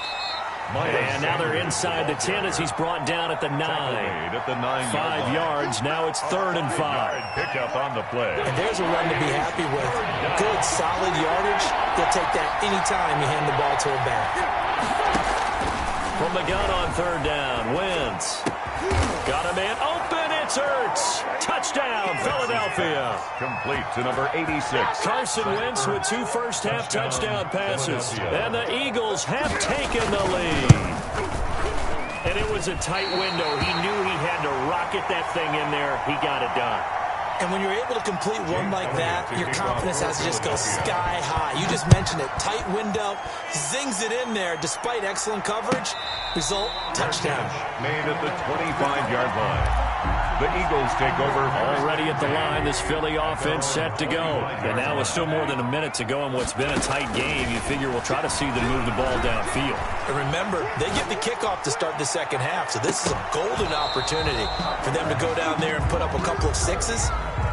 S2: And now they're inside the 10 as he's brought down at the 9.
S4: At the 9
S2: 5 yards. Now it's 3rd and 5.
S4: Pick up on the play.
S3: And there's a run to be happy with. Good, solid yardage. They'll take that anytime you hand the ball to a back.
S2: From the gun on 3rd down, Wentz. Got a man open. It's Ertz. Touchdown, Philadelphia.
S4: Complete to number 86.
S2: Carson Wentz with 2 first-half touchdown passes. And the Eagles have taken the lead. And it was a tight window. He knew he had to rocket that thing in there. He got it done.
S3: And when you're able to complete one like that, your confidence has to just go sky high. You just mentioned it. Tight window, zings it in there despite excellent coverage. Result, touchdown.
S4: Made at the 25-yard line. The Eagles take over.
S2: Already at the line, this Philly offense set to go. And now with still more than a minute to go in what's been a tight game, you figure we'll try to see them move the ball downfield.
S3: And remember, they get the kickoff to start the second half, so this is a golden opportunity for them to go down there and put up a couple of sixes.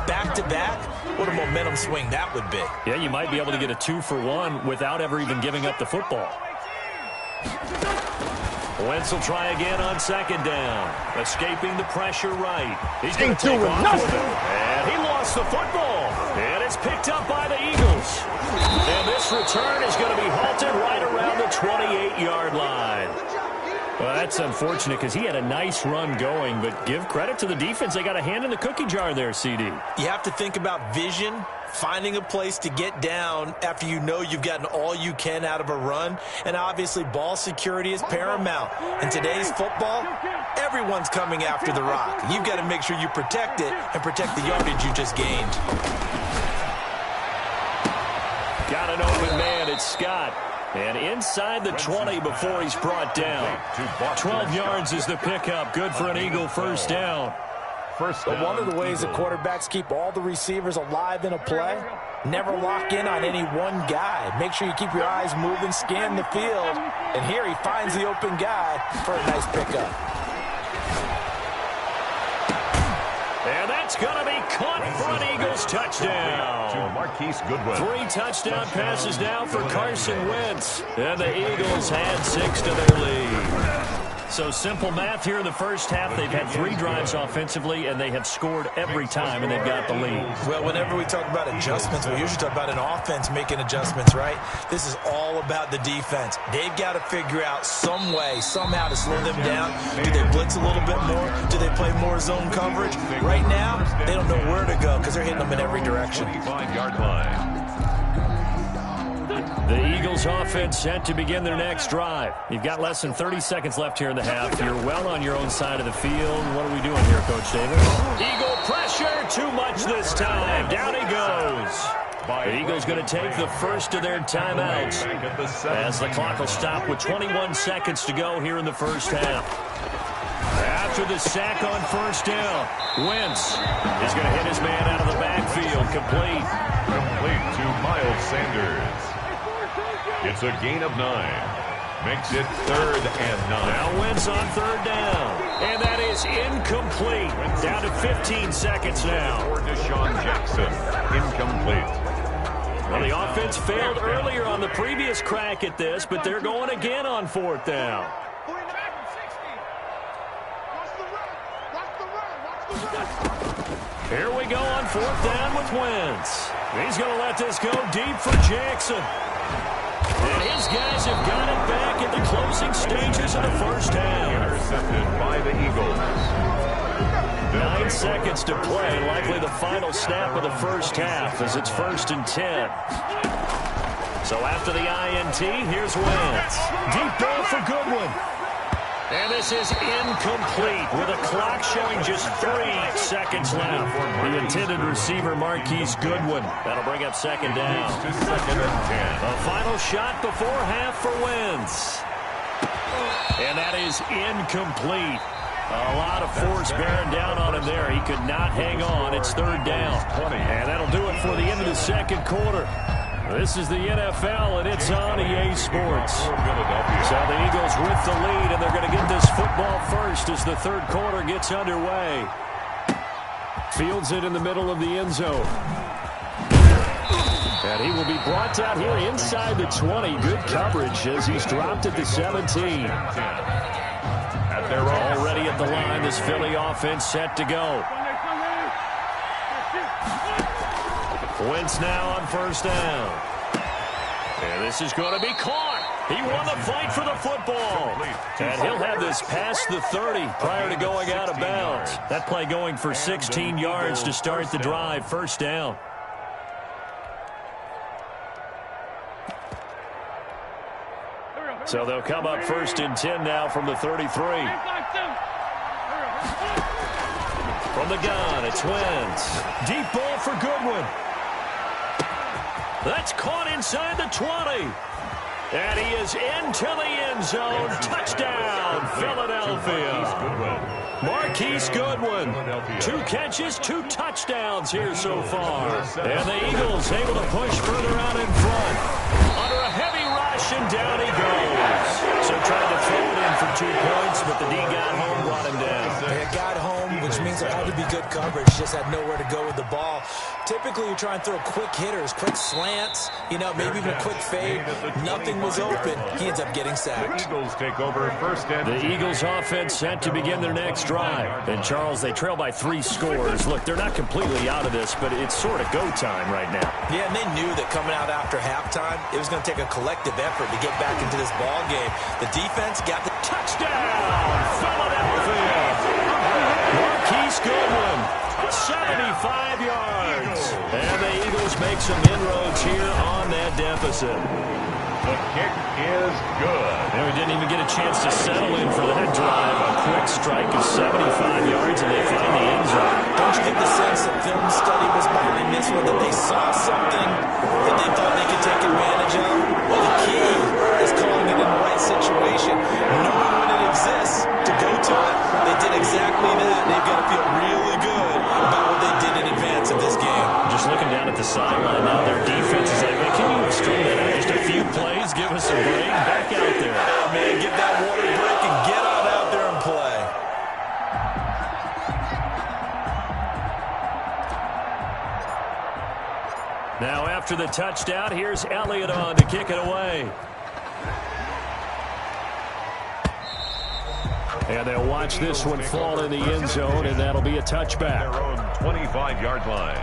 S3: Back-to-back, what a momentum swing that would be.
S2: Yeah, you might be able to get a 2-for-1 without ever even giving up the football. Wentz will try again on second down. Escaping the pressure right. He's going to take off with it. And he lost the football. And it's picked up by the Eagles. And this return is going to be halted right around the 28-yard line. Well, that's unfortunate because he had a nice run going, but give credit to the defense. They got a hand in the cookie jar there, CD.
S3: You have to think about vision, finding a place to get down after you know you've gotten all you can out of a run, and obviously ball security is paramount. In today's football, everyone's coming after the rock. You've got to make sure you protect it and protect the yardage you just gained.
S2: Got an open man. It's Scott. And inside the 20 before he's brought down. 12 yards is the pickup. Good for an Eagle first down.
S3: But one of the ways that quarterbacks keep all the receivers alive in a play, never lock in on any one guy. Make sure you keep your eyes moving, scan the field. And here he finds the open guy for a nice pickup.
S2: And that's going to be caught for an Eagles touchdown.
S4: To Marquise Goodwin.
S2: 3 touchdown passes now for Carson Wentz. And the Eagles had 6 to their lead. So simple math here in the first half. They've had 3 drives offensively, and they have scored every time, and they've got the lead.
S3: Well, whenever we talk about adjustments, we usually talk about an offense making adjustments, right? This is all about the defense. They've got to figure out some way, somehow to slow them down. Do they blitz a little bit more? Do they play more zone coverage? Right now, they don't know where to go because they're hitting them in every direction.
S4: 25-yard line.
S2: The Eagles offense set to begin their next drive. You've got less than 30 seconds left here in the half. You're well on your own side of the field. What are we doing here, Coach Davis? Eagle pressure, too much this time. Down he goes. The Eagles going to take the first of their timeouts as the clock will stop with 21 seconds to go here in the first half. After the sack on first down, Wentz is going to hit his man out of the backfield. Complete
S4: To Miles Sanders. It's a gain of 9. Makes it 3rd and 9.
S2: Now Wentz on 3rd down. And that is incomplete. Down to 15 seconds now.
S4: For Deshaun Jackson. Incomplete.
S2: Well, the offense failed earlier on the previous crack at this, but they're going again on 4th down. Here we go on 4th down with Wentz. He's going to let this go deep for Jackson. And his guys have got it back at the closing stages of the first half.
S4: Intercepted by the Eagles.
S2: 9 seconds to play, likely the final snap of the first half as it's 1st and 10. So after the INT, here's Wentz. Deep ball for Goodwin. And this is incomplete with a clock showing just 3 seconds left. The intended receiver, Marquise Goodwin. That'll bring up 2nd down.
S4: To 2nd and 10.
S2: A final shot before half for Wentz. And that is incomplete. A lot of force bearing down on him there. He could not hang on. It's 3rd down. And that'll do it for the end of the 2nd quarter. This is the NFL, and it's on EA Sports. So the Eagles with the lead, and they're going to get this football first as the 3rd quarter gets underway. Fields it in the middle of the end zone. And he will be brought down here inside the 20. Good coverage as he's dropped at the 17. Already at the line, this Philly offense set to go. Wentz now on 1st down. And this is going to be caught. He won the fight for the football. And he'll have this past the 30 prior to going out of bounds. That play going for 16 yards to start the drive. 1st down. So they'll come up 1st and 10 now from the 33. From the gun, it's Wentz. Deep ball for Goodwin. That's caught inside the 20. And he is into the end zone. Touchdown, Philadelphia. Marquise Goodwin. 2 catches, 2 touchdowns here so far. And the Eagles able to push further out in front. Under a heavy rush, and down he goes. So trying to throw it in for 2 points, but the D got home, brought him down.
S3: It got home, which means there had to be good coverage. Just had nowhere to go with the ball. Typically, you try and throw quick hitters, quick slants, maybe even a quick fade. Nothing was open. He ends up getting sacked.
S4: The Eagles take over 1st and 10.
S2: The Eagles offense set to begin their next drive. And, Charles, they trail by 3 scores. Look, they're not completely out of this, but it's sort of go time right now.
S3: Yeah, and they knew that coming out after halftime, it was going to take a collective effort to get back into this ball game. The defense got the
S2: touchdown, Philadelphia. Marquise Goodwin, 75 yards. And the Eagles make some inroads here on that deficit.
S4: The kick is good.
S2: And we didn't even get a chance to settle in for that drive. A quick strike of 75 yards, and they find the end zone.
S3: Don't you get the sense that film study was behind this one, that they saw something that they thought they could take advantage of? Well, the key is calling it in the right situation, knowing when it exists to go to it. They did exactly that. They've got to feel really good about what they did in advance of this game.
S2: Just looking down at the sideline now, their defense is like, can you string that out just a few plays? Give us a break. Back out there.
S3: Oh, man, get that water break and get on out there and play.
S2: Now after the touchdown, here's Elliott on to kick it away. And they'll watch this one fall in the end zone, and that'll be a touchback.
S4: Their own 25-yard line.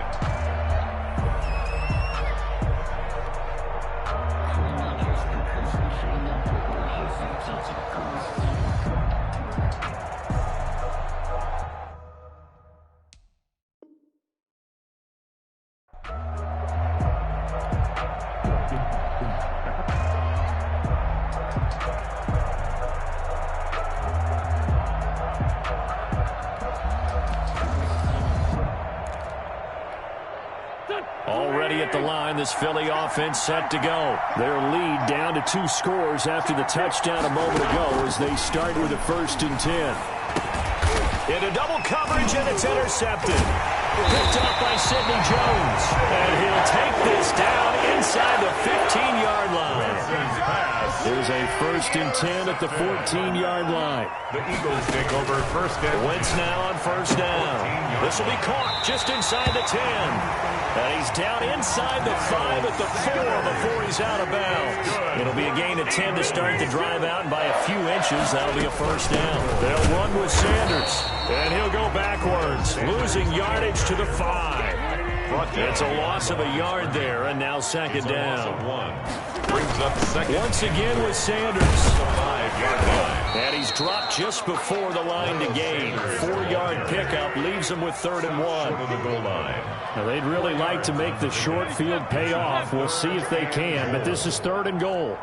S2: Already at the line, this Philly offense set to go. Their lead down to 2 scores after the touchdown a moment ago as they start with a 1st and 10. Into double coverage, and it's intercepted. Picked up by Sidney Jones. And he'll take this down inside the 15-yard line. There's a 1st and 10 at the 14-yard line.
S4: The Eagles take over 1st and 10.
S2: Wentz now on 1st down. This will be caught just inside the 10. And he's down inside the 5 at the 4 before he's out of bounds. It'll be a gain of 10 to start the drive out, and by a few inches, that'll be a 1st down. They'll run with Sanders, and he'll go backwards, losing yardage to the 5. It's a loss of a yard there, and now 2nd down.
S4: Brings up 2nd.
S2: Once again with Sanders.
S4: 5-yard line.
S2: And he's dropped just before the line to gain. 4-yard pickup leaves him with 3rd and 1.
S4: To the goal line.
S2: Now, they'd really like to make the short field pay off. We'll see if they can, but this is 3rd and goal.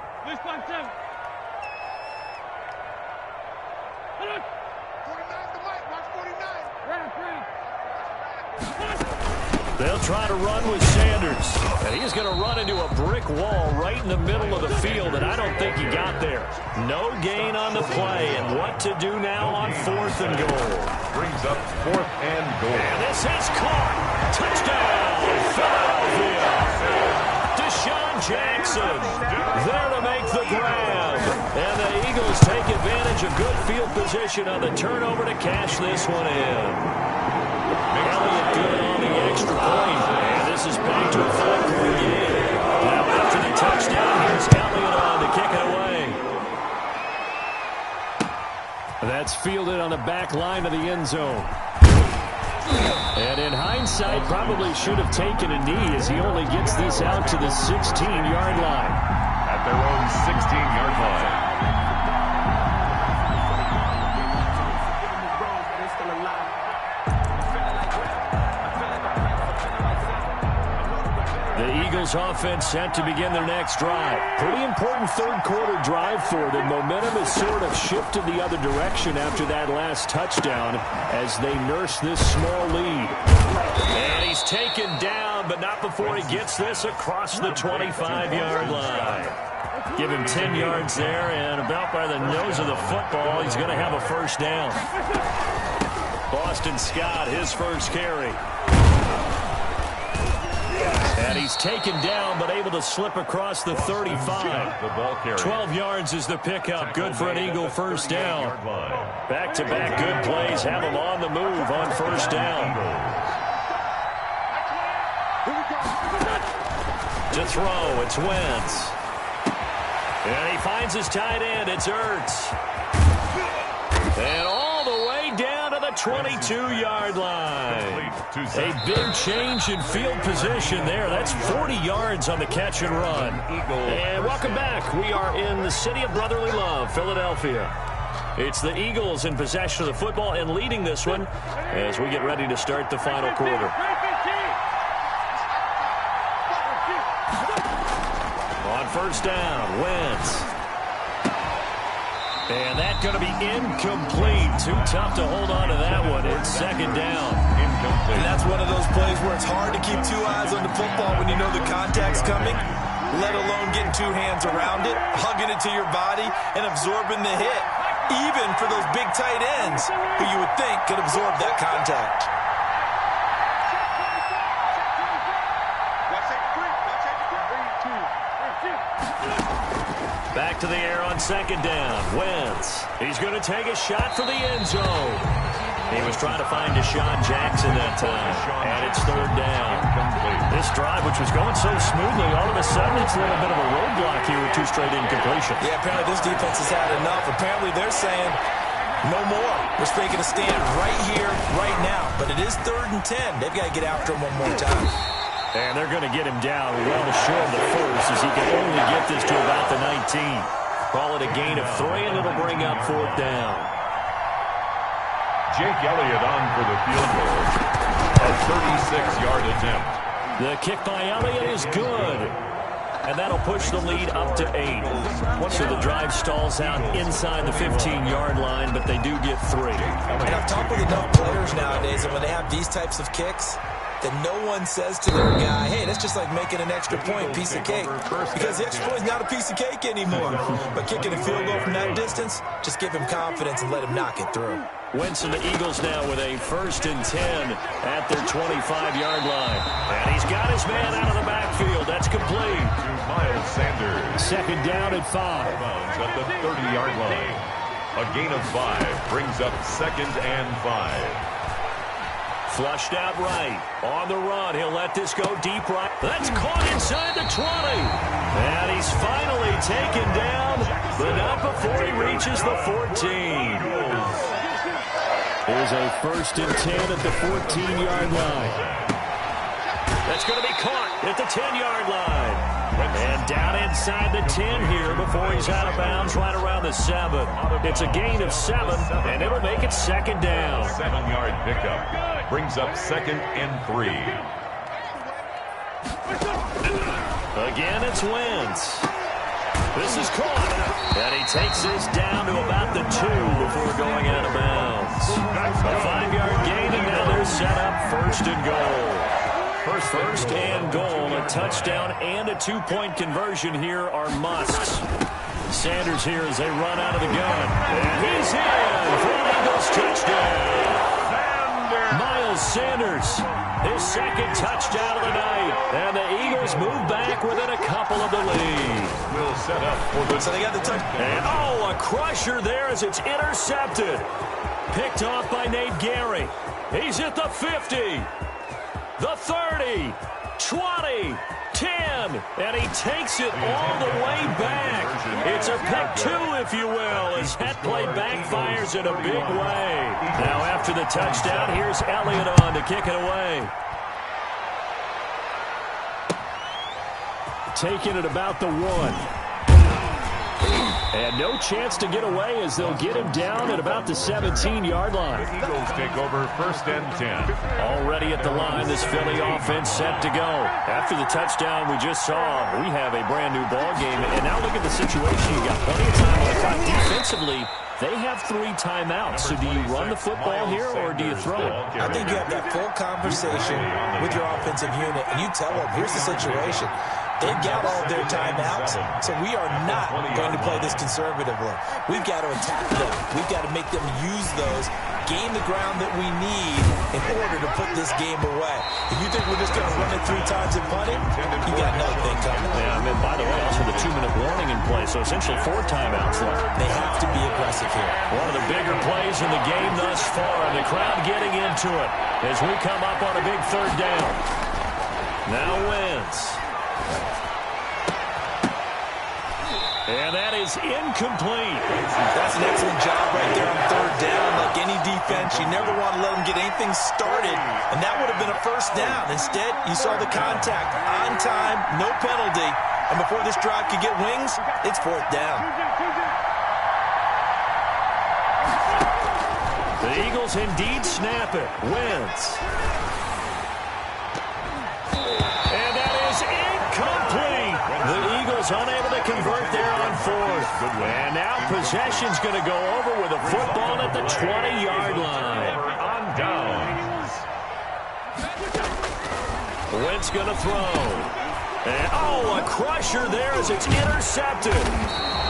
S2: They'll try to run with Sanders. And he's going to run into a brick wall right in the middle of the field, and I don't think he got there. No gain on the play, and what to do now on 4th and goal.
S4: Brings up 4th and goal.
S2: And this is caught. Touchdown, Philadelphia. Deshaun Jackson there to make the grab. And the Eagles take advantage of good field position on the turnover to cash this one in. Elliott good on the extra point. And this is back to a 5-point game. Now after the touchdown, here's Elliott on to kick it away. That's fielded on the back line of the end zone. And in hindsight, probably should have taken a knee as he only gets this out to the 16-yard line.
S4: At their own 16-yard line.
S2: Eagles offense set to begin their next drive. Pretty important third quarter drive for them. Momentum has sort of shifted the other direction after that last touchdown as they nurse this small lead. And he's taken down, but not before he gets this across the 25-yard line. Give him 10 yards there, and about by the nose of the football, he's going to have a first down. Boston Scott, his first carry. And he's taken down, but able to slip across the 35. 12 yards is the pickup. Good for an Eagle first down. Back-to-back good plays have him on the move on first down. To throw, it's Wentz. And he finds his tight end. It's Ertz. And all the way down to the 22-yard line. A big change in field position there. That's 40 yards on the catch and run. And welcome back. We are in the city of brotherly love, Philadelphia. It's the Eagles in possession of the football and leading this one as we get ready to start the final quarter. On first down, Wentz. And that's going to be incomplete. Too tough to hold on to that one. It's second down.
S3: And that's one of those plays where it's hard to keep two eyes on the football when you know the contact's coming, let alone getting two hands around it, hugging it to your body, and absorbing the hit, even for those big tight ends who you would think could absorb that contact.
S2: Back to the air on second down. Wentz. He's going to take a shot for the end zone. He was trying to find Deshaun Jackson that time. And it's third down. This drive, which was going so smoothly, all of a sudden it's a little bit of a roadblock here with two straight incompletions.
S3: Yeah, apparently this defense has had enough. Apparently they're saying no more. We're making a stand right here, right now. But it is 3rd and 10. They've got to get after him one more time.
S2: And they're going to get him down well short of the first as he can only get this to about the 19. Call it a gain of 3, and it'll bring up 4th down.
S4: Jake Elliott on for the field goal. A 36-yard attempt.
S2: The kick by Elliott is good. And that'll push the lead up to 8. So the drive stalls out inside the 15-yard line, but they do get 3.
S3: And I've talked with enough players nowadays, and when they have these types of kicks, that no one says to their guy, hey, that's just like making an extra point, piece of cake. Because the extra point is not a piece of cake anymore. But kicking a field goal from that distance, just give him confidence and let him knock it through.
S2: Wentz and the Eagles now with a 1st and 10 at their 25-yard line. And he's got his man out of the backfield. That's complete.
S4: To Miles Sanders.
S2: Second down at 5.
S4: At the 30-yard line. A gain of 5 brings up 2nd and 5.
S2: Flushed out right. On the run. He'll let this go deep right. That's caught inside the 20. And he's finally taken down, but not before he reaches the 14. Here's a 1st and 10 at the 14-yard line. That's going to be caught at the 10-yard line. And down inside the 10 here before he's out of bounds right around the 7. It's a gain of 7, and it'll make it second down.
S4: 7-yard pickup brings up 2nd and 3.
S2: Again, it's Wentz. This is caught. And he takes this down to about the 2 before going out of bounds. A 5-yard gain, and now they're set up 1st and goal. First and goal, a touchdown and a 2-point conversion here are musts. Sanders here as they run out of the gun. And he's in for an Eagles touchdown. Miles Sanders, his 2nd touchdown of the night. And the Eagles move back within a couple of the lead.
S4: Will set up for the...
S3: So they got the touch.
S2: And a crusher there as it's intercepted. Picked off by Nate Gary. He's at the 50. The 30, 20, 10, and he takes it all the way back. It's a pick 2, if you will, as that play backfires in a big way. Now after the touchdown, here's Elliott on to kick it away. Taking it about the 1. And no chance to get away as they'll get him down at about the 17-yard line.
S4: The Eagles take over 1st and 10.
S2: Already at the line, this Philly offense set to go. After the touchdown we just saw, we have a brand-new ball game. And now look at the situation. You got plenty of time on the clock defensively. They have 3 timeouts. So do you run the football here or do you throw it?
S3: I think you have that full conversation with your offensive unit, and you tell them, here's the situation. They've got all of their timeouts, so we are not going to play this conservatively. We've got to attack them. We've got to make them use those, gain the ground that we need in order to put this game away. If you think we're just going to run it 3 times and punt it, you got another thing coming.
S2: Yeah, and by the way, also the 2-minute warning in play, so essentially 4 timeouts left.
S3: They have to be aggressive here.
S2: One of the bigger plays in the game thus far, and the crowd getting into it as we come up on a big 3rd down. Now Wentz. And that is incomplete.
S3: That's an excellent job right there on 3rd down. Like any defense, you never want to let them get anything started, and that would have been a 1st down. Instead, you saw the contact on time, no penalty, and before this drive could get wings, it's 4th down.
S2: The Eagles indeed snap it. Wentz. And that is incomplete. The Eagles unable to convert there on 4th. And now possession's going to go over with a football at the 20-yard line.
S4: On downs.
S2: Wentz going to throw. And, a crusher there as it's intercepted.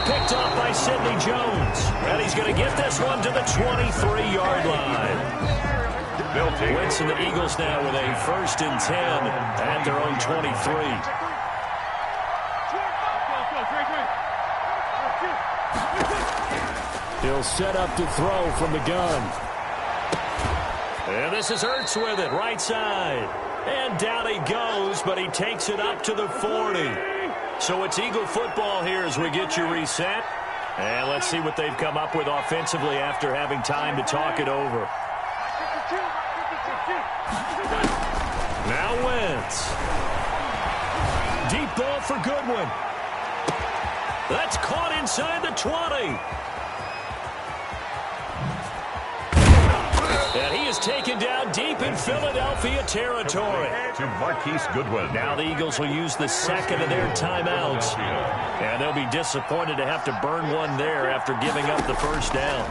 S2: Picked off by Sidney Jones. And he's going to get this one to the 23-yard line. Wentz and the Eagles now with a 1st and 10 at their own 23. He'll set up to throw from the gun. And this is Ertz with it, right side. And down he goes, but he takes it up to the 40. So it's Eagle football here as we get you reset. And let's see what they've come up with offensively after having time to talk it over. Now Wentz. Deep ball for Goodwin. That's caught inside the 20. And he is taken down deep in Philadelphia territory.
S4: To Marquise Goodwin.
S2: Now the Eagles will use the 2nd of their timeouts. And they'll be disappointed to have to burn one there after giving up the 1st down.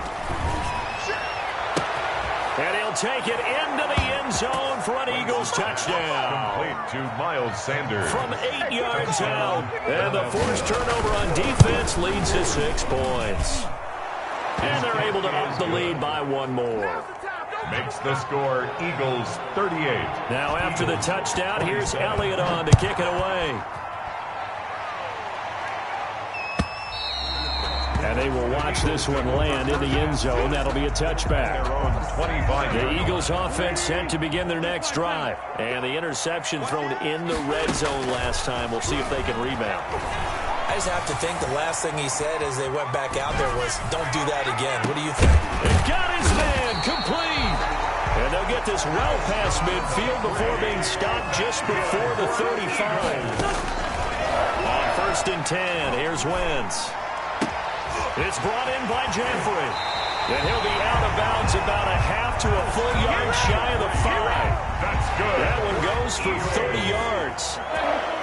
S2: And he'll take it into the end zone for an Eagles touchdown.
S4: Complete to Miles Sanders.
S2: From 8 yards out. And the forced turnover on defense leads to 6 points. And they're able to up the lead by 1 more.
S4: Makes the score Eagles 38.
S2: Now after the touchdown, here's Elliott on to kick it away. And they will watch this one land in the end zone. That'll be a touchback. The Eagles offense set to begin their next drive. And the interception thrown in the red zone last time. We'll see if they can rebound.
S3: I just have to think the last thing he said as they went back out there was, don't do that again. What do you think?
S2: It got his man complete. And they'll get this well past midfield before being stopped just before the 35. On 1st and 10, here's Wentz. It's brought in by Jeffrey. And he'll be out of bounds about a half to a full yard shy of the 5.
S4: That's good.
S2: That one goes for 30 yards.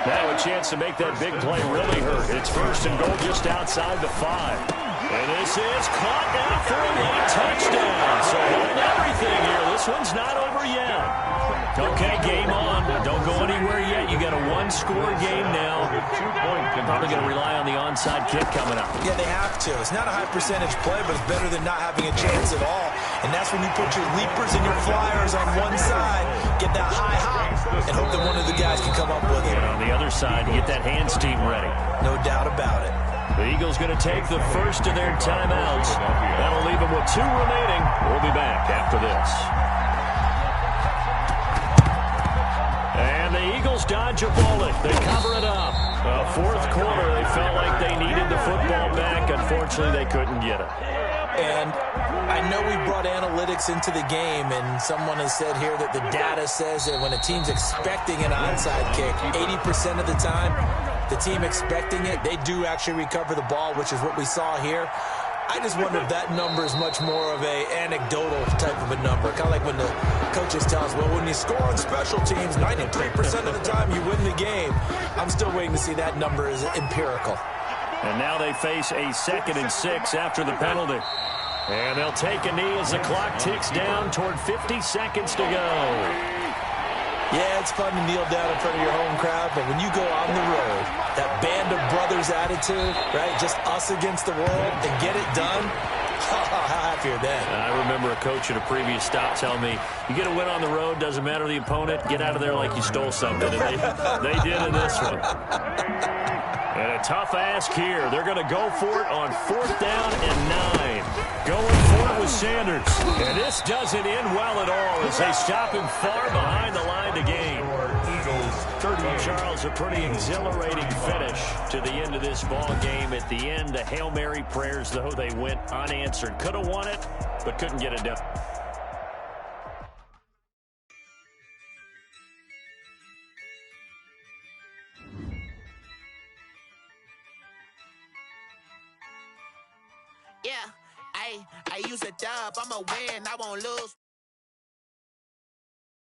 S2: Now a chance to make that big play really hurt. It's 1st and goal just outside the 5. And this is caught now for a late touchdown. So holding everything here. This one's not over yet. Okay, game on. Don't go anywhere yet. You got a 1-score game now. Probably going to rely on the onside kick coming up.
S3: Yeah, they have to. It's not a high percentage play, but it's better than not having a chance at all. And that's when you put your leapers and your flyers on one side, get that high hop, and hope that one of the guys can come up with it.
S2: And on the other side, get that hands team ready.
S3: No doubt about it.
S2: The Eagles going to take the first of their timeouts. That'll leave them with 2 remaining. We'll be back after this. And the Eagles dodge a bullet. They cover it up. 4th quarter, they felt like they needed the football back. Unfortunately, they couldn't get it.
S3: And I know we brought analytics into the game, and someone has said here that the data says that when a team's expecting an onside kick, 80% of the time, the team expecting it, they do actually recover the ball, which is what we saw here. I just wonder if that number is much more of a anecdotal type of a number. Kind of like when the coaches tell us, well, when you score on special teams, 93% of the time you win the game. I'm still waiting to see that number is empirical.
S2: And now they face a 2nd and 6 after the penalty. And they'll take a knee as the clock ticks down toward 50 seconds to go.
S3: Yeah, it's fun to kneel down in front of your home crowd, but when you go on the road, that band of brothers attitude, right, just us against the world, and get it done, how happier then.
S2: I remember a coach at a previous stop telling me, you get a win on the road, doesn't matter the opponent, get out of there like you stole something. And they did in this one. And a tough ask here. They're going to go for it on 4th down and 9. Going for it with Sanders. And this doesn't end well at all as they stop him far behind the line to gain. Well, Charles, a pretty exhilarating finish to the end of this ball game. At the end, the Hail Mary prayers, though, they went unanswered. Could have won it, but couldn't get it done.
S10: Yeah, I use a dub, I'ma win, I won't lose.